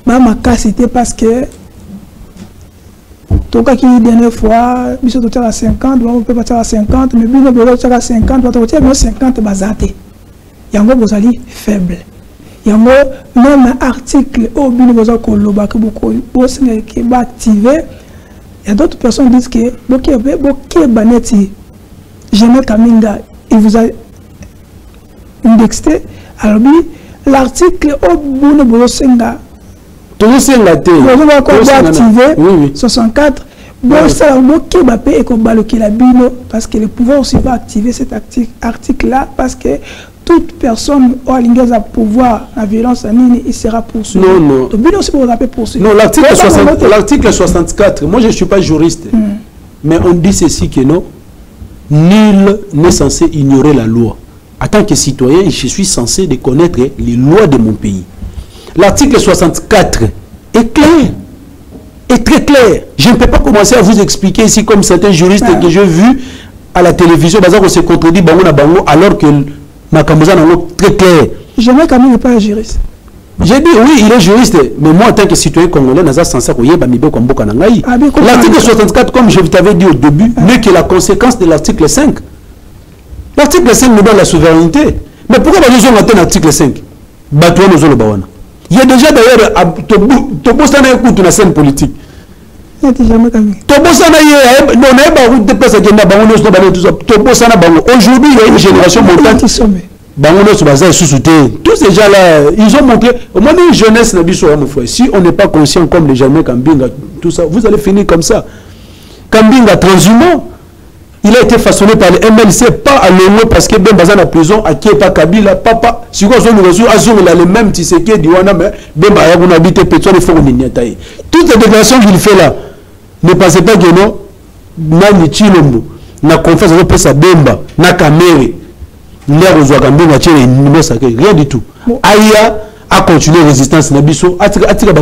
ma cas c'était parce que tout cas qui la dernière fois, il faut à 50, on peut partir à 50, mais il faut à 50, on peut partir à 50 basaté. Il y a un gros faible. Il y a même un article au Binobosa Koloba que beaucoup qui activé. Il y a d'autres personnes qui disent que Boké Banetti, Jamais Kaminga, il vous a indexé. Alors, l'article au Binobosa Senga, activé 64. Parce que le pouvoir aussi va activer cet article-là, parce que toute personne au a pouvoir la violence il sera poursuivi. Non. Poursuivi. Non, l'article 64, moi je ne suis pas juriste, mais on dit ceci que non, nul n'est censé ignorer la loi. En tant que citoyen, je suis censé de connaître les lois de mon pays. L'article 64 est clair, est très clair. Je ne peux pas commencer à vous expliquer ici comme certains juristes que j'ai vus à la télévision, on se contredit alors que ma Kambouzane est très clair. Jamais quand même pas un juriste. J'ai dit oui, il est juriste, mais moi en tant que citoyen congolais, je suis censé l'article 64, comme je t'avais dit au début, n'est que la conséquence de l'article 5. L'article 5 nous donne la souveraineté. Mais pourquoi nous avons atteint l'article 5? Il y a déjà d'ailleurs, une scène politique. Aujourd'hui, il y a une génération montante. Tous ces gens-là, ils ont montré, au moins une jeunesse, si on n'est pas conscient comme les Jamais Kambinga, tout ça, vous allez finir comme ça. Kambinga, transhumant, il a été façonné par le MLC, pas à l'ONU, parce que Ben Bazan à prison, à qui pas Kabila, papa, si vous avez il a le même Tshisekedi, Diwana, mais Ben Bazan a habité Pétrole, il faut qu'on toutes ces déclarations qu'il fait là, ne pensez pas que non, Nani Chilombo, na confiance à Pesa Bemba, na Kamere, rien du tout. Aïa a continué la résistance Nabiso, la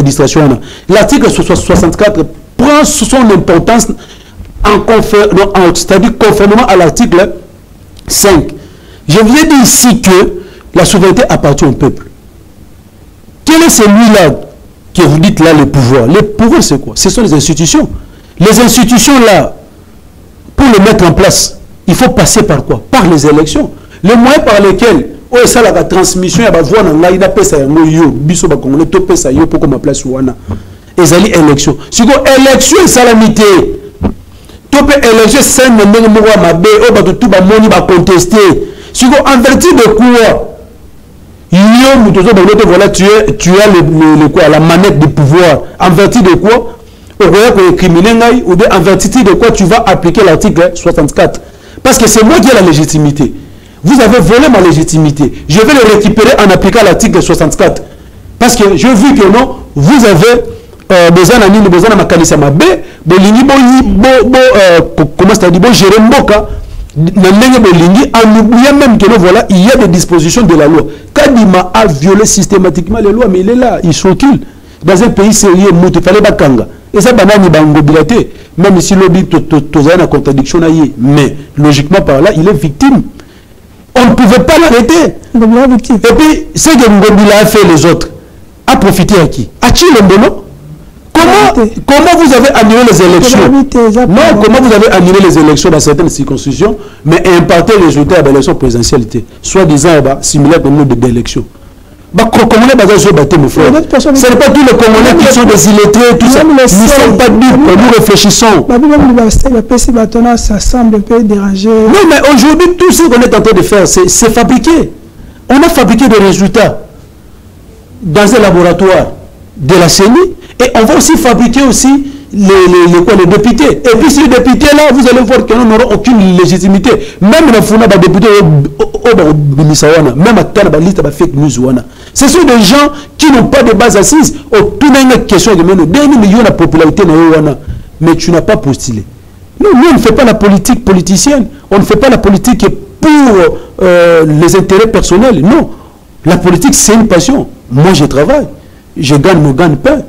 distraction. L'article 64 prend son importance c'est-à-dire conformément à l'article 5. Je viens dire ici que la souveraineté appartient au peuple. Quel est celui-là que vous dites là le pouvoir? Le pouvoir c'est quoi? Ce sont les institutions. Les institutions là, pour les mettre en place, il faut passer par quoi? Par les élections. Les moyens par lesquels ça la transmission ya ba voix na ngai na pesa ya yo biso ba congolais to pesa yo pour comme place wana ezali élection siko élection salamité to pe élection c'est ndenge moko mabe o ba tout ba moni ba contester siko en vertu de quoi yo mutozo ba loto voilà tu as le quoi la manette de pouvoir en vertu de quoi au royaume pour écriminer ngai ou bien en vertu de quoi tu vas appliquer l'article 64 parce que c'est moi qui ai la légitimité. Vous avez volé ma légitimité. Je vais le récupérer en appliquant l'article 64. Parce que je vu que non, vous avez besoin de besoin de ma kanisa mabe, comment ça dit, bon gérer mboka, en oubliant même que non, voilà, il y a des dispositions de la loi. Kadima a violé systématiquement les lois, mais il est là, il s'occupe. Dans un pays sérieux, il fallait bakanga. Et ça, banani bangobilate, même si l'objet a une contradiction, mais logiquement par là, il est victime. On ne pouvait pas l'arrêter. Et puis, ce que Ngobila a fait les autres, a profité à qui? À qui le bono? Comment vous avez annulé les élections? Non, comment vous avez annulé les élections dans certaines circonscriptions, mais imparté les résultats de l'élection présidentielle, soi-disant similaire au nombre d'élections. Congolais, mon frère. Ce n'est pas tous les Congolais qui sont des illettrés, tout ça. Nous ne sommes pas dupes, nous réfléchissons. Ça semble un peu dérangé. Non, mais aujourd'hui, tout ce qu'on est en train de faire, c'est fabriquer. On a fabriqué des résultats dans un laboratoire de la CENI et on va aussi fabriquer aussi les députés. Et puis ces députés-là, vous allez voir qu'ils n'auront aucune légitimité. Même les Founa, les députés, même à la liste de fake news. Ce sont des gens qui n'ont pas de base assise. Tout une question de la popularité, mais tu n'as pas postulé. Nous, on ne fait pas la politique politicienne. On ne fait pas la politique pour les intérêts personnels. Non. La politique, c'est une passion. Moi, je travaille. Je gagne mon gagne-pain.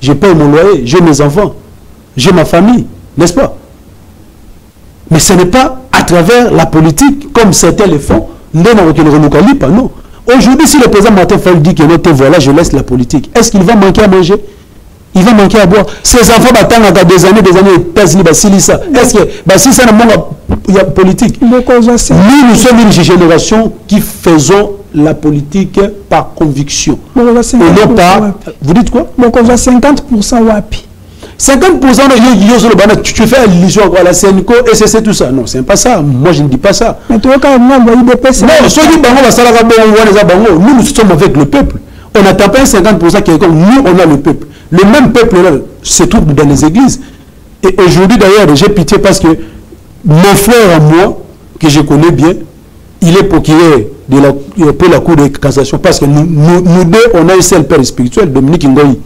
Je paye mon loyer. J'ai mes enfants. J'ai ma famille. N'est-ce pas? Mais ce n'est pas à travers la politique, comme certains le font. Non. Aujourd'hui, si le président Martin Fayulu dit que voilà, je laisse la politique, est-ce qu'il va manquer à manger? Il va manquer à boire. Ces enfants attendent des années, est-ce que si ça il y a politique? Nous sommes une génération qui faisons la politique par conviction. Et non par... Vous dites quoi? Donc on va 50% wapi. 50% tu fais allusion à la CNCO et c'est tout ça. Non, c'est pas ça. Moi, je ne dis pas ça. Mais tu vois quand même envoyer des PC. Non, nous sommes avec le peuple. On n'attend pas un 50% qui est comme nous, on a le peuple. Le même peuple-là se trouve dans les églises. Et aujourd'hui, d'ailleurs, j'ai pitié parce que mon frère à moi, que je connais bien, il est procureur pour la Cour de cassation parce que nous deux, on a un seul père spirituel, Dominique Ngoï.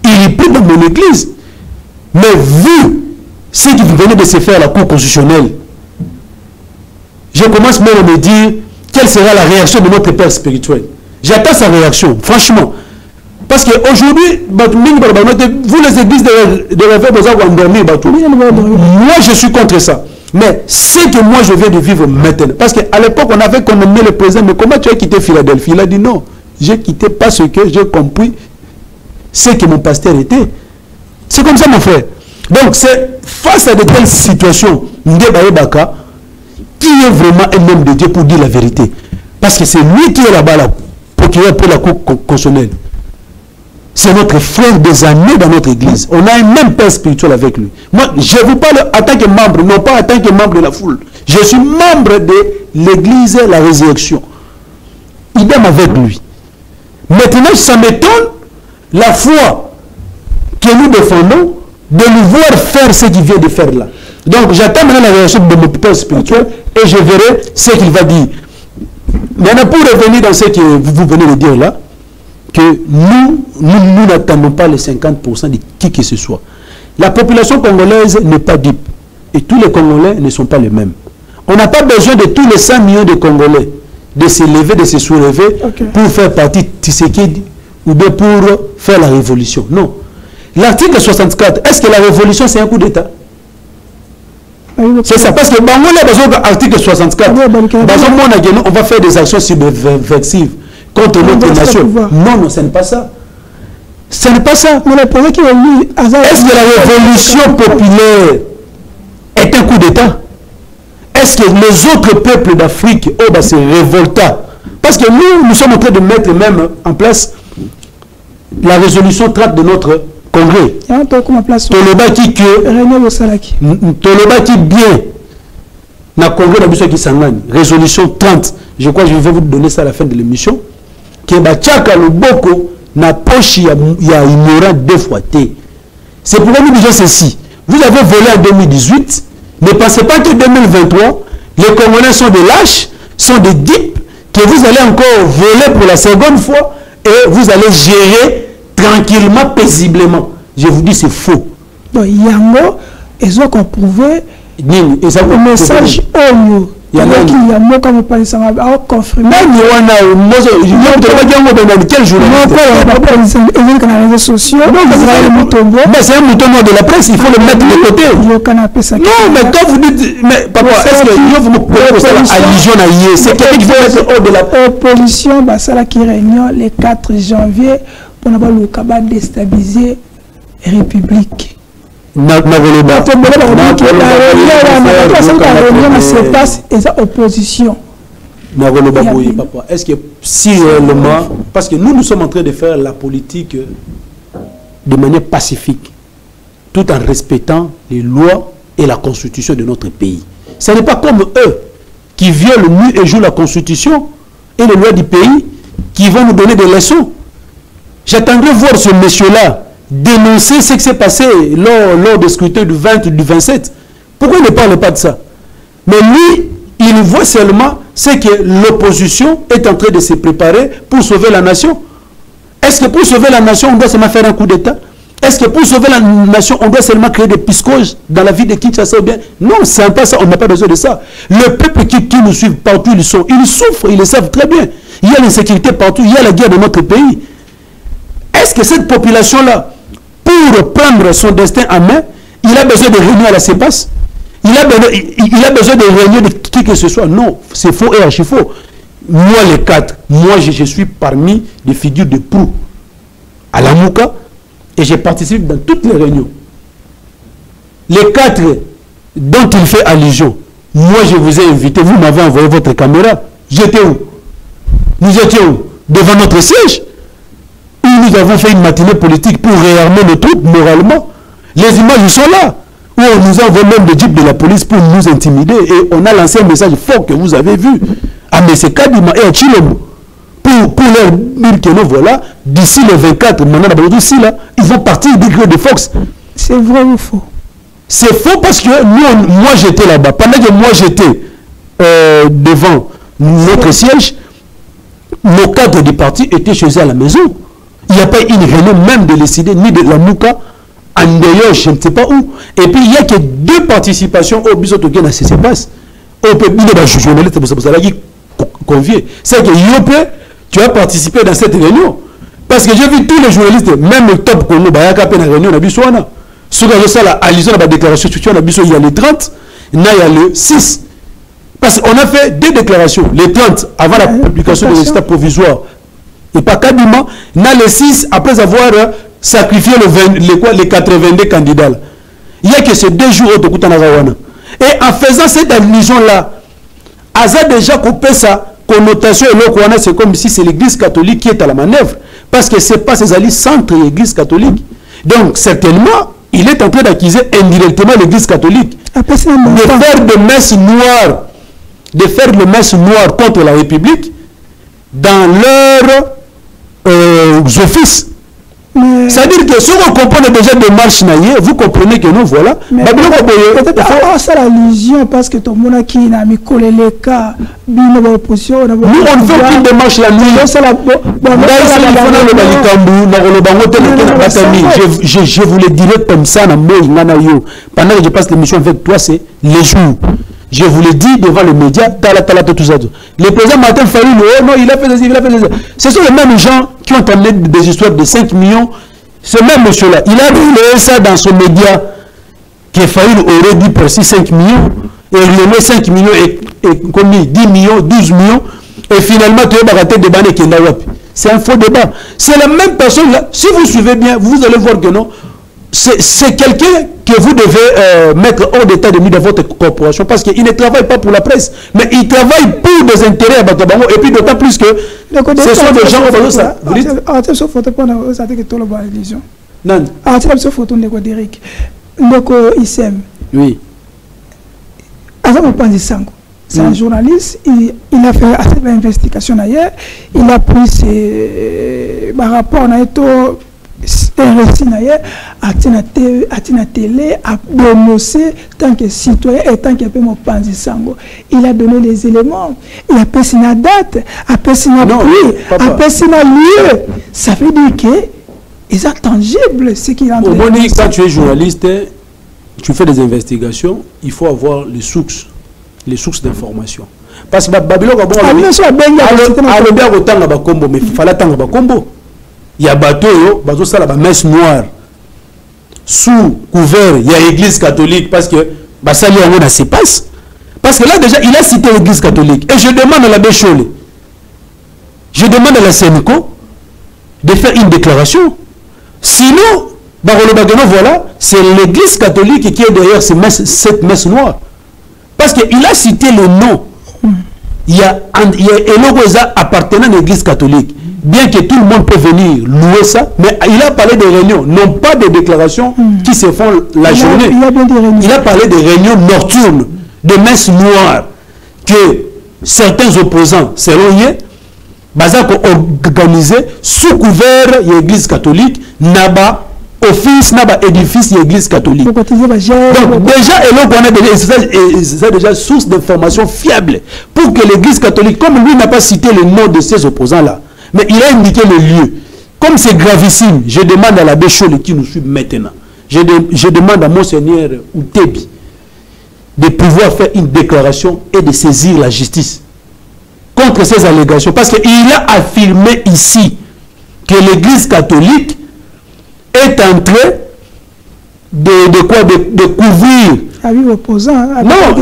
Il est plus dans mon église. Mais vu ce qui venait de se faire à la Cour constitutionnelle, je commence même à me dire quelle sera la réaction de notre père spirituel. J'attends sa réaction, franchement. Parce qu'aujourd'hui, vous les églises de réveil, vous avez endormi. Moi, je suis contre ça. Mais c'est que moi, je viens de vivre maintenant. Parce qu'à l'époque, on avait condamné le président. Mais comment tu as quitté Philadelphie? Il a dit non. J'ai quitté parce que j'ai compris ce que mon pasteur était. C'est comme ça, mon frère. Donc, c'est face à de telles situations, Ndeba Baka, qui est vraiment un homme de Dieu pour dire la vérité. Parce que c'est lui qui est là-bas, là, procureur pour la Cour constitutionnelle. C'est notre frère des années dans notre église. On a un même père spirituel avec lui. Moi, je vous parle en tant que membre, non pas en tant que membre de la foule. Je suis membre de l'église La Résurrection. Idem avec lui. Maintenant, ça m'étonne la foi que nous défendons de nous voir faire ce qu'il vient de faire là. Donc, j'attends maintenant la réaction de mon père spirituel et je verrai ce qu'il va dire. Maintenant, pour revenir dans ce que vous venez de dire là, que nous n'attendons pas les 50% de qui que ce soit. La population congolaise n'est pas dupe. Et tous les Congolais ne sont pas les mêmes. On n'a pas besoin de tous les 5 millions de Congolais de se lever, de se soulever pour faire partie de Tshisekedi ou bien pour faire la révolution. Non. L'article 64, est-ce que la révolution c'est un coup d'État? C'est ça, parce que l'article 64, on va faire des actions subversives contre notre nation. Non, non, ce n'est pas ça. Ce n'est pas ça. Est-ce que la révolution populaire est un coup d'État? Est-ce que les autres peuples d'Afrique se révoltent? Parce que nous sommes en train de mettre même en place la résolution 30 de notre congrès. Toloba qui bien na congrès d'Abisso qui s'engage. Résolution 30. Je crois que je vais vous donner ça à la fin de l'émission. Que Bachaka le boko na poche ya ignorant 2 fois T. C'est pourquoi nous disons ceci. Vous avez volé en 2018. Ne pensez pas que 2023, les Congolais sont des lâches, sont des dupes, que vous allez encore voler pour la seconde fois et vous allez gérer tranquillement, paisiblement. Je vous dis, c'est faux. Donc, Yango, ils ont comprouvé le message au il y a un mot comme pas ça va confirmer. Quel jour? Les réseaux sociaux. Mais c'est un mouton de la presse, il faut le mettre de côté. Non, mais quand vous dites, mais papa, est-ce que vous me posez c'est quelqu'un qui veut mettre hors de la opposition, ça qui réunion le 4 janvier pour ne pas déstabiliser la République. Papa, est-ce que si réellement, parce que nous sommes en train de faire la politique de manière pacifique, tout en respectant les lois et la constitution de notre pays. Ce n'est pas comme eux qui violent nuit et jour la constitution et les lois du pays qui vont nous donner des leçons. J'attendrai voir ce monsieur-là dénoncer ce qui s'est passé lors des scrutins du 20 ou du 27. Pourquoi il ne parle pas de ça? Mais lui, il voit seulement ce que l'opposition est en train de se préparer pour sauver la nation. Est-ce que pour sauver la nation, on doit seulement faire un coup d'État? Est-ce que pour sauver la nation, on doit seulement créer des piscoges dans la vie de Kinshasa ou bien? Non, c'est pas ça, on n'a pas besoin de ça. Le peuple qui nous suit partout, ils souffrent, ils le savent très bien. Il y a l'insécurité partout, il y a la guerre dans notre pays. Est-ce que cette population-là, pour prendre son destin en main, il a besoin de réunir à la CEPAS? Il a besoin de réunir de qui que ce soit? Non, c'est faux et archi faux. Moi, les quatre, moi, je suis parmi les figures de proue à la Mouka et je participe dans toutes les réunions. Les quatre dont il fait allusion, moi, je vous ai invité, vous m'avez envoyé votre caméra. J'étais où? Nous étions où? Devant notre siège. Nous avons fait une matinée politique pour réarmer nos troupes moralement. Les images sont là. Où on nous envoie même des jeeps de la police pour nous intimider. Et on a lancé un message fort que vous avez vu à M. Kadima et à Chilombo. Pour leur dire que nous, voilà, d'ici le 24, maintenant, ils vont partir des grès de Fox. C'est vrai ou faux? C'est faux parce que moi j'étais là-bas. Pendant que moi j'étais devant notre siège, nos cadres du parti étaient chez eux à la maison. Il n'y a pas une réunion même de l'ECD ni de la Mouka en dehors, je ne sais pas où. Et puis il n'y a que deux participations au biseau de Guéna, ça se passe. Au peu de journaliste, c'est pour ça qu'il convient. C'est que Yopé, tu as participé dans cette réunion. Parce que j'ai vu tous les journalistes, même le top Congo, il y a une réunion, il y a ce que ça, la allusion à la déclaration, il y a le 30, il y a le 6. Parce qu'on a fait deux déclarations. Le 30, avant la publication des résultats provisoires. Et pas quasiment, il y a le 6, après avoir sacrifié les 82 candidats. Il n'y a que ces 2 jours au Tokutanazawana. Et en faisant cette allusion-là, Aza déjà coupé sa connotation, et c'est comme si c'est l'église catholique qui est à la manœuvre. Parce que ce n'est pas ses alliés centre l'église catholique. Donc, certainement, il est en train d'accuser indirectement l'église catholique de faire de messes noires, contre la République dans leurs offices. C'est-à-dire que si on comprend déjà des marches naïves, vous comprenez que nous, voilà. C'est l'allusion parce que tout le monde qui n'a mis collé les cas, nous on ne fait aucune démarche la nuit. Je vous le dirai comme ça, pendant que je passe l'émission avec toi, c'est les jours. Je vous le dis devant les médias, tout ça. Le président Martin Fayulu, oh non, il a fait des il a fait des. Ce sont les mêmes gens qui ont parlé des histoires de 5 millions. Ce même monsieur-là, il a relayé ça dans son média, que Fayulu aurait dit précis 5 millions, et il met 5 millions et comme 10 millions, 12 millions, et finalement, tu as raté des bannes qui n'ont pas. C'est un faux débat. C'est la même personne-là. Si vous suivez bien, vous allez voir que non. C'est quelqu'un que vous devez mettre hors d'état de mise dans votre corporation parce qu'il ne travaille pas pour la presse, mais il travaille pour des intérêts à Batabango et puis d'autant plus que ce sont des gens au ça. Vous dites cette photo pour nous, ça que tout le monde télévision. Non. Cette photo de Derek. Donc ICM. Oui. Azam Panzisango. C'est un journaliste, il a fait assez d'investigation ailleurs, il a pris ses rapports un récit d'ailleurs à la télé, à prononcer tant que citoyen et tant que Panzi Sango. Il a donné les éléments, il a passé la date, a passé la prix, a passé la lieu. Ça veut dire que c'est tangible ce qu'il a en train de faire. Quand tu es journaliste, tu fais des investigations, il faut avoir les sources d'information. Parce que Babylone a mais il fallait attendre Bakombo. Il y a bateau, ça la messe noire. Sous couvert, il y a l'église catholique parce que ça se passe. Parce que là déjà, il a cité l'église catholique. Et je demande à l'abbé Cholé, je demande à la Sénico de faire une déclaration. Sinon, voilà, c'est l'église catholique qui est derrière cette messe noire. Parce qu'il a cité le nom. il y a appartenant à l'église catholique. Bien que tout le monde peut venir louer ça, mais il a parlé des réunions, non pas des déclarations qui se font la journée. Il a parlé des réunions nocturnes, de messes noires, que certains opposants, selon eux, organisé sous couvert de l'église catholique, n'a office, n'a édifice de l'église catholique. Donc déjà, c'est déjà source d'information fiable pour que l'église catholique, comme lui n'a pas cité le nom de ces opposants-là, mais il a indiqué le lieu. Comme c'est gravissime, je demande à l'abbé Chole qui nous suit maintenant, je demande à Monseigneur Outebi de pouvoir faire une déclaration et de saisir la justice contre ces allégations. Parce qu'il a affirmé ici que l'église catholique est en train de couvrir. Ah oui, opposant. Non,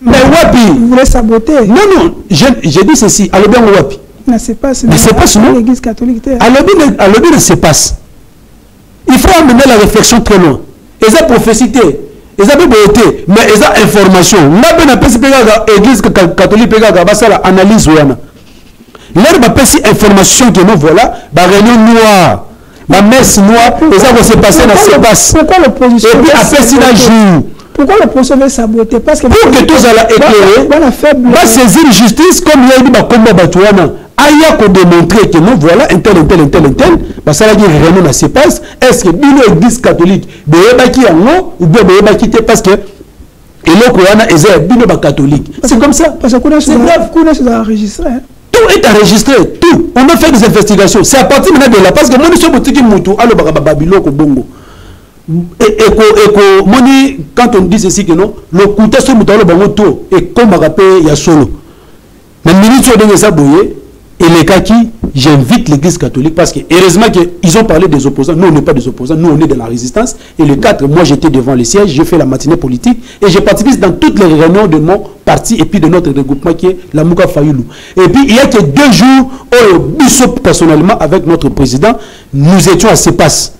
mais Wapi. Vous voulez saboter? Non, j'ai dit ceci. Alors bien Wapi. Mais c'est pas l'église catholique. Alors bien se passe. Il faut amener la réflexion très loin. Et ça prophétie, et ça peut beauté, mais et ça information. Là ben apesi l'église catholique la analyse ouana. L'air va passer information que nous voilà, la réunion noire, la messe noire, et ça va se passer dans ce passe. Pourquoi l'opposition? Et puis après c'est un jour. Pourquoi l'opposition veut saboter? Parce que pour que tous allez éclairer, va saisir justice comme il y a dit comme Batouana. Aya qu'on démontrer que non voilà un tel parce que ça dit vraiment ça se passe. Est-ce que l'église catholique béébaki yango ou bien béébaki te parce que et l'okoana est bino ba catholique. C'est comme ça. Parce que c'est grave. C'est enregistré. Tout est enregistré, tout. On a fait des investigations. C'est à partir maintenant de là parce que moi nous sommes petit mutu allo ba babilo ko bongo. Et moni quand on dit ceci que non le couteau sur mutu allo bango to et comme rappel ya solo. Mais minute sur de ça boyer. Et les cas qui, j'invite l'église catholique parce que heureusement qu'ils ont parlé des opposants. Nous, on n'est pas des opposants, nous, on est de la résistance. Et le 4, moi, j'étais devant le siège, j'ai fait la matinée politique et j'ai participé dans toutes les réunions de mon parti et puis de notre regroupement qui est la Mouka Fayoulou. Et puis, il y a que 2 jours où, Bissot, personnellement, avec notre président, nous étions à Sepas,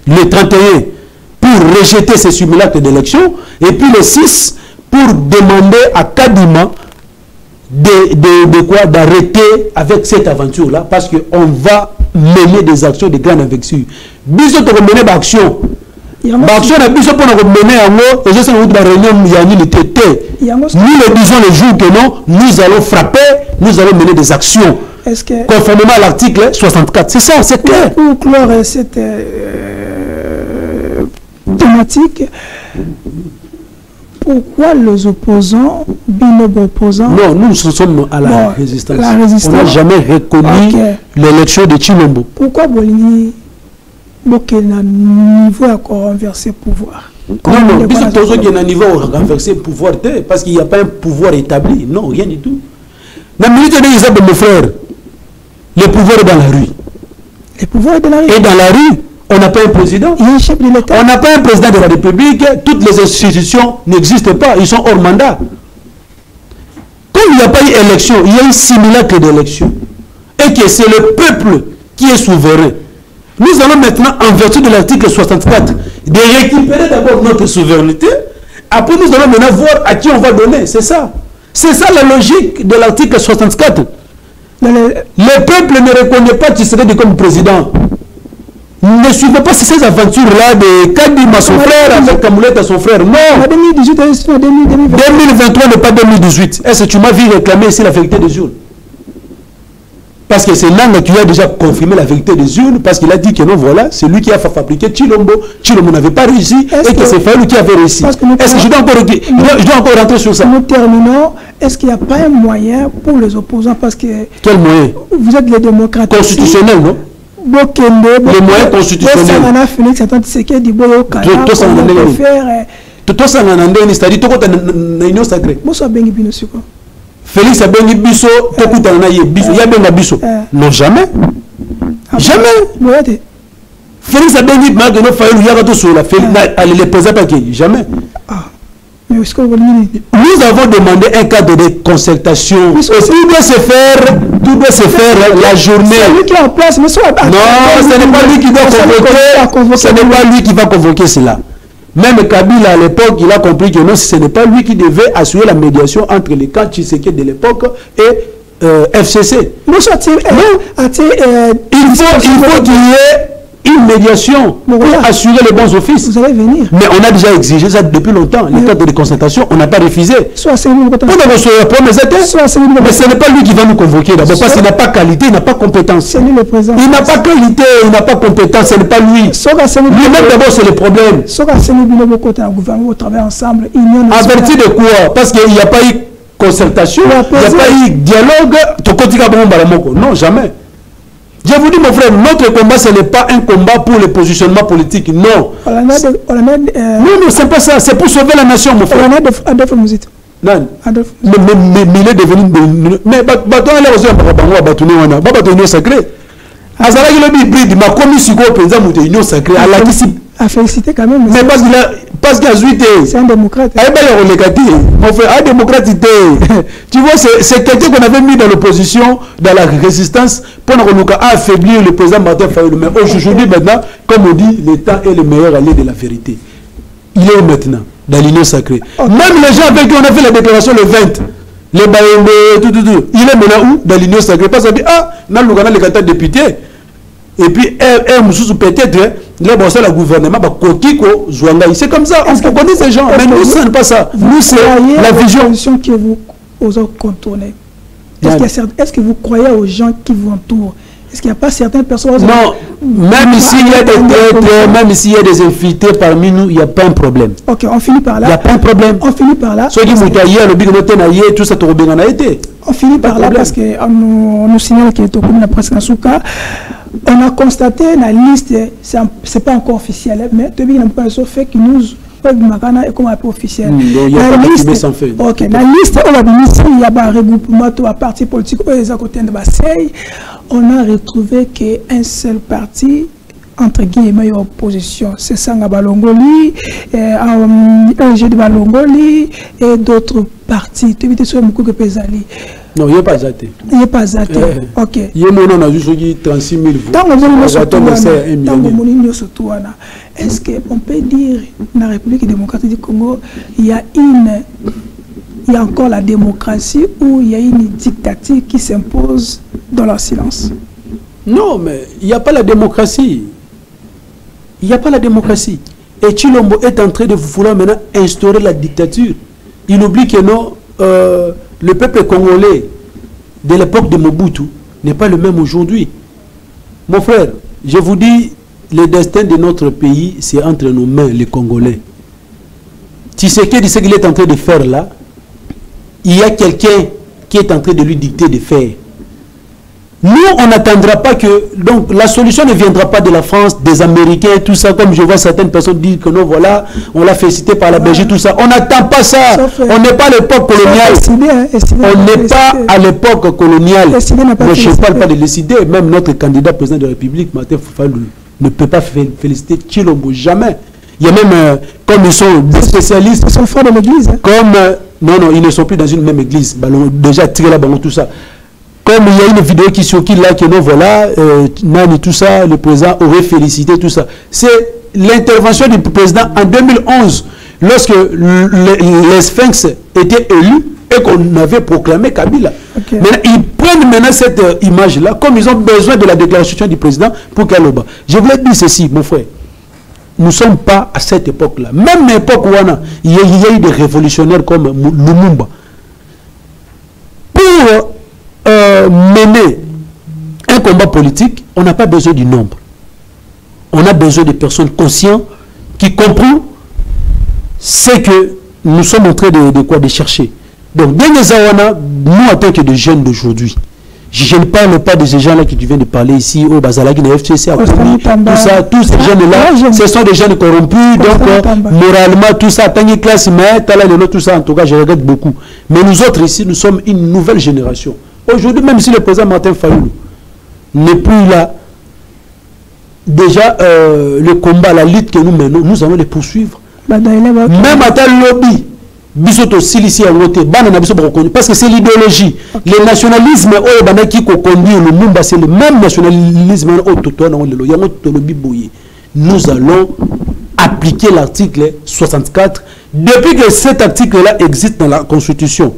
le 31, pour rejeter ces simulacres d'élection, et puis le 6, pour demander à Kadima d'arrêter avec cette aventure là parce que on va mener des actions de grande aventure. Biso to mener d'action. L'action na biso pour mener en haut et je sais que la réunion yani le tété. Nous le disons le jour que non, nous allons frapper, nous allons mener des actions. Est-ce que conformément à l'article 64, c'est ça, c'est clair. Pour clore cette thématique, pourquoi les opposants, opposants? Non, nous sommes à la résistance. On n'a jamais reconnu l'élection de Chilombo. Pourquoi Bolini a un niveau à renverser le pouvoir? Non, puisque tous ceux qui ont un niveau à renverser le pouvoir, parce qu'il n'y a pas un pouvoir établi. Non, rien du tout. La minute de mon frère, le pouvoir est dans la rue. Le pouvoir est dans la rue. Et dans la rue, on n'a pas un président. Il y a un chef de l'État. On n'a pas un président de la République. Toutes les institutions n'existent pas. Ils sont hors mandat. Comme il n'y a pas eu élection, il y a eu simulacre d'élection. Et que c'est le peuple qui est souverain. Nous allons maintenant, en vertu de l'article 64, de récupérer d'abord notre souveraineté. Après, nous allons maintenant voir à qui on va donner. C'est ça. C'est ça la logique de l'article 64. Le peuple ne reconnaît pas Tshisekedi comme président. Ne suivez pas ces aventures-là de Kadima, son frère, avec Kamoulette, son frère. Non. 2018, 2023 n'est pas 2018. Est-ce que tu m'as vu réclamer ici la vérité des urnes? Parce que c'est Nanga qui a déjà confirmé la vérité des urnes, parce qu'il a dit que non, voilà, c'est lui qui a fabriqué Chilombo. Chilombo n'avait pas réussi et que c'est Fayou qui avait réussi. Est-ce que je dois encore rentrer sur ça? Nous terminons. Est-ce qu'il n'y a pas un moyen pour les opposants? Parce que. Quel moyen? Vous êtes les démocrates. Constitutionnel, non? Les moyens constitutionnels. Félix a béni Bisso, Bisso. Non, jamais. Jamais. Félix a béni Magno Fayou, Yagato sur la Félix, les présents jamais. Nous avons demandé un cadre de concertation. Tout doit se faire la journée. C'est lui qui est en place. Non, ce n'est pas lui qui doit convoquer. Ce n'est pas lui qui va convoquer cela. Même Kabila à l'époque, il a compris que non, ce n'est pas lui qui devait assurer la médiation entre les camps Tshisekedi de l'époque et FCC. Non, il faut qu'il y ait une médiation pour assurer les bons offices. Vous allez venir. Mais on a déjà exigé ça depuis longtemps. Les cadres de concertation, on n'a pas refusé. Mais ce n'est pas lui qui va nous convoquer d'abord parce qu'il n'a pas qualité, il n'a pas compétence. Il n'a pas qualité, il n'a pas compétence, ce n'est pas lui. Lui-même d'abord c'est le problème. Averti de quoi? Parce qu'il n'y a pas eu concertation, il n'y a pas eu dialogue. Non, jamais. Je vous dis mon frère, notre combat ce n'est pas un combat pour le positionnement politique, non. Non, c'est pas ça, c'est pour sauver la nation mon frère. Non. Mais il est devenu... Mais bateau là aussi, on va bateau union sacrée. Azala qui le hybride, ma commission pour union sacrée, à la à féliciter quand même. Mais parce qu'il a zuité. C'est un démocrate. Mon frère, un démocrate, tu vois, c'est quelqu'un qu'on avait mis dans l'opposition, dans la résistance, pour nous affaiblir le président Martin Fayulu. Mais aujourd'hui, maintenant, comme on dit, l'État est le meilleur allié de la vérité. Il est où maintenant? Dans l'union sacrée. Okay. Même les gens avec qui on a fait la déclaration le 20, les Bayembe, tout. Il est maintenant où? Dans l'union sacrée. Parce qu'on dit, ah, dans le Ghana, les candidats députés. Et puis, peut-être, là, bon, c'est le gouvernement, c'est comme ça, on connaît ces gens, mais nous, ce n'est pas ça. Nous, c'est la vision que vous osez contourner. Est-ce que vous croyez aux gens qui vous entourent? Est-ce qu'il n'y a pas certaines personnes... Non, même s'il y a des traîtres, même s'il y a des infiltrés parmi nous, il n'y a pas un problème. Ok, on finit par là. Il n'y a pas un problème. On finit par là. Ceux qui m'ont dit, tout ça, on finit par là parce qu'on nous signale qu'il est au cours de la presse Nasuka. On a constaté la liste, c'est pas encore officiel, mais depuis qu'il n'y a pas de fake news, et comme un peu officiel. La liste, ok, la liste, il y a un regroupement de partis politiques, on a retrouvé qu'un seul parti, entre guillemets, opposition, c'est Sanga Balongoli, LG de Balongoli et d'autres partis. Tu veux sur le Moukou Pesali. Non, il n'est pas zaté. Il n'est pas zaté. Ok. Il y a juste 36 000 voix. Est-ce qu'on peut dire, dans la République démocratique du Congo, il y a encore la démocratie ou il y a une dictature qui s'impose dans leur silence? Non, mais il n'y a pas la démocratie. Il n'y a pas la démocratie. Et Tshilombo est en train de vouloir maintenant instaurer la dictature. Il oublie que non, le peuple congolais de l'époque de Mobutu n'est pas le même aujourd'hui. Mon frère, je vous dis, le destin de notre pays, c'est entre nos mains, les Congolais. Tshisekedi, ce qu'il est en train de faire là, il y a quelqu'un qui est en train de lui dicter de faire. Nous, on n'attendra pas que... Donc, la solution ne viendra pas de la France, des Américains, tout ça. Comme je vois certaines personnes dire que non, voilà, on l'a félicité par la Belgique, tout ça. On n'attend pas ça. On n'est pas à l'époque coloniale. On n'est pas à l'époque coloniale. Moi, je ne parle pas de décider. Même notre candidat président de la République, Martin Fayulu, ne peut pas féliciter Tshilombo. Jamais. Il y a même, comme ils sont des spécialistes... Ils sont forts de l'église. Comme... non, ils ne sont plus dans une même église. Déjà, tiré là-bas, tout ça. Comme il y a une vidéo qui circule là, que non, voilà, Nani, tout ça, le président aurait félicité, tout ça. C'est l'intervention du président en 2011, lorsque les Sphinx étaient élus et qu'on avait proclamé Kabila. Okay. Maintenant, ils prennent maintenant cette image-là, comme ils ont besoin de la déclaration du président pour Kaloba. Je voulais dire ceci, mon frère. Nous ne sommes pas à cette époque-là. Même l'époque où il y a eu des révolutionnaires comme Lumumba. Pour mener un combat politique, on n'a pas besoin du nombre. On a besoin de personnes conscientes qui comprennent ce que nous sommes en train de chercher. Donc, nous, en tant que des jeunes d'aujourd'hui, je ne parle pas de ces gens-là qui viennent de parler ici, au Bazalaki, au FCC, à Koumi, tout ça, tous ces jeunes-là, ce sont des jeunes corrompus, donc moralement, tout ça, tant que classe, mais tout ça, en tout cas, je regrette beaucoup. Mais nous autres ici, nous sommes une nouvelle génération. Aujourd'hui, même si le président Martin Fayulu n'est plus là, déjà, le combat, la lutte que nous menons, nous allons les poursuivre. Même à tel lobby, parce que c'est l'idéologie. Le nationalisme qui conduit le monde, c'est le même nationalisme. Nous allons appliquer l'article 64 depuis que cet article-là existe dans la Constitution.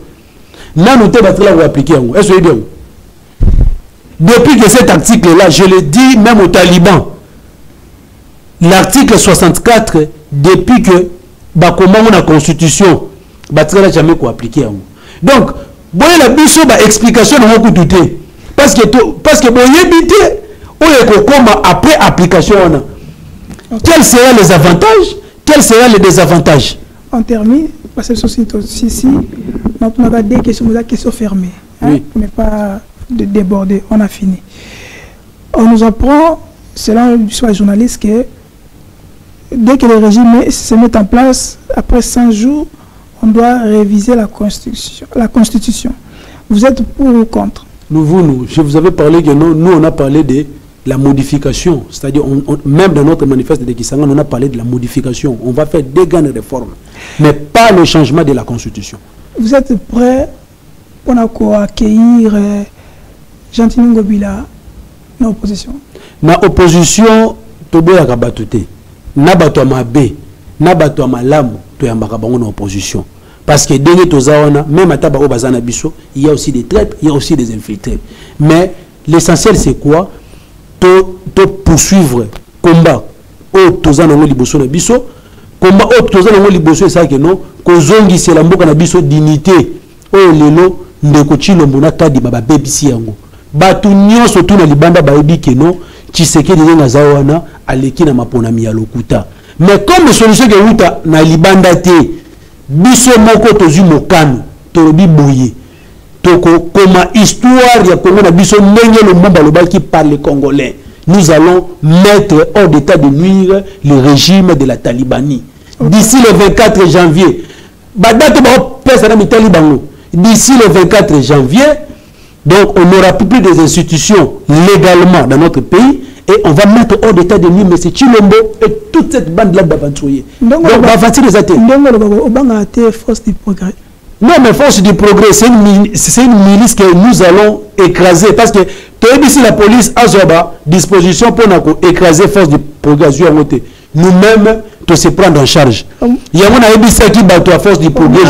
Là, nous devons appliquer. Est-ce que bien? Depuis que cet article-là, je le dis même aux talibans, l'article 64, depuis que comment on a la Constitution, n'a jamais appliqué. Donc, bon, la biso explication de beaucoup douter. Parce que bon, après application, quels seront les avantages, quels seront les désavantages? On termine, parce que ceci, notre a des questions fermées, hein, oui. Mais pas de déborder, on a fini. On nous apprend, selon les journalistes, que dès que le régime se met en place, après 100 jours, on doit réviser la Constitution. Vous êtes pour ou contre? Je vous avais parlé que nous on a parlé de la modification. C'est-à-dire, même dans notre manifeste de Kisanga, on a parlé de la modification. On va faire des grandes réformes, mais pas le changement de la Constitution. Vous êtes prêt pour accueillir Jean-Tini Ngobila dans l'opposition? Dans l'opposition, Tobo Yakabatute. Nabato Mabe, Nabato Malamu, to yambaka bango na opposition. Parce que dès que même à Tabao Bazana Bisso, il y a aussi des traîtres, il y a aussi des infiltrés. Mais l'essentiel c'est quoi? To poursuivre combat au Tozana Liboso na Bisso, combat au Tozana Liboso, c'est ça que non, Kozongi c'est la mboka na Bisso dignité, au lelo, ndeko chilombo na kadi baba bebisi yango. Batu nyonso tu na libanda baebi que non, Tshisekedi na zawana aleki na maponami ya lokuta. Mais comme solution que wuta na libanda te, biso moko tozu mokano, torobi boye. Toko comme histoire ya Congo na biso ndenge le mbomba lobaki par les Congolais. Nous allons mettre hors d'état de nuire le régime de la Talibanie. D'ici le 24 janvier, d'ici le 24 janvier, donc on n'aura plus des institutions légalement dans notre pays et on va mettre hors d'état de nuire M. Chilombo et toute cette bande-là d'aventuriers. Donc on va faire des athées. Force du progrès. Non, mais force du progrès, c'est une milice que nous allons écraser. Parce que si la police a une disposition pour écraser force du progrès, nous-mêmes, de se prendre en charge. Il y a un qui bat à force du progrès.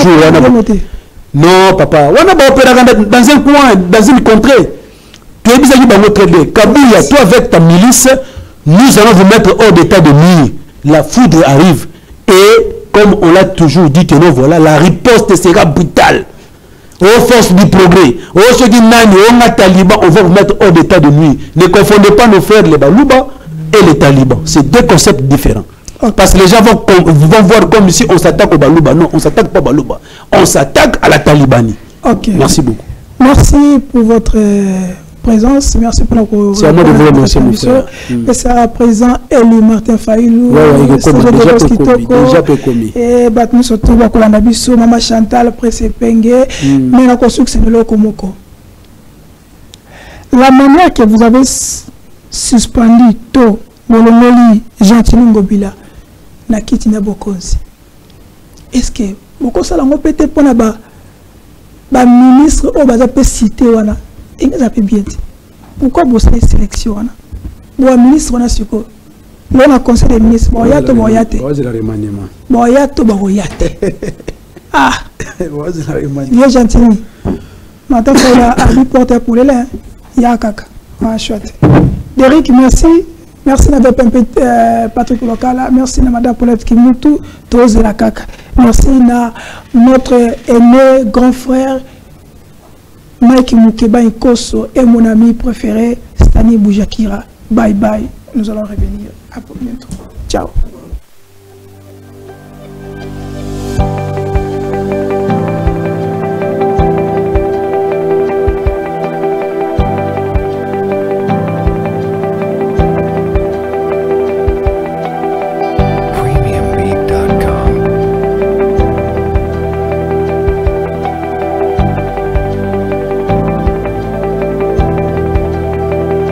Non, papa. On a dans un coin, dans une contrée. Tu es bizarre qui Kabila, toi avec ta milice, nous allons vous mettre hors d'état de nuire. La foudre arrive. Et comme on l'a toujours dit que non, voilà, la riposte sera brutale. Aux forces du progrès, aux ceux qui n'ont pas talibans, on va vous mettre hors d'état de nuire. Ne confondez pas nos frères les Balouba et les talibans. C'est deux concepts différents. Parce que les gens vont voir comme si on s'attaque au Balouba. Non, on ne s'attaque pas au Balouba. On s'attaque à la Talibanie. Okay. Merci beaucoup. Merci pour votre présence. Merci pour la c'est à moi de vous remercier, mon frère. Et c'est à présent Eli Martin Faïlou. Déjà peu commis. Et Batnou surtout Bakolanda Bisso, Maman Chantal, Pressé Pengue, mais la construction de l'Okomoko. La manière que vous avez suspendu Tôt, Bolomoli, Jean-Tini Ngobila, na Kitina Bokonzi. Est-ce que beaucoup ça l'a peut-être pour la ministre au bas peut citer wana et ça peut bien dire pourquoi bosser sélection wana bon ministre on a sur quoi on a conseil des ministres boyato boyate boyato boyate ah bien gentil maintenant il a reporter pour les là ya kaka ah chouette Derrick merci. Merci à Patrick Lokala, merci à Madame Paulette Kimutu, tous la caca. Merci à notre aîné grand frère Mike Mukeba Nkoso et mon ami préféré Stani Boujakira. Bye bye, nous allons revenir à bientôt. Ciao.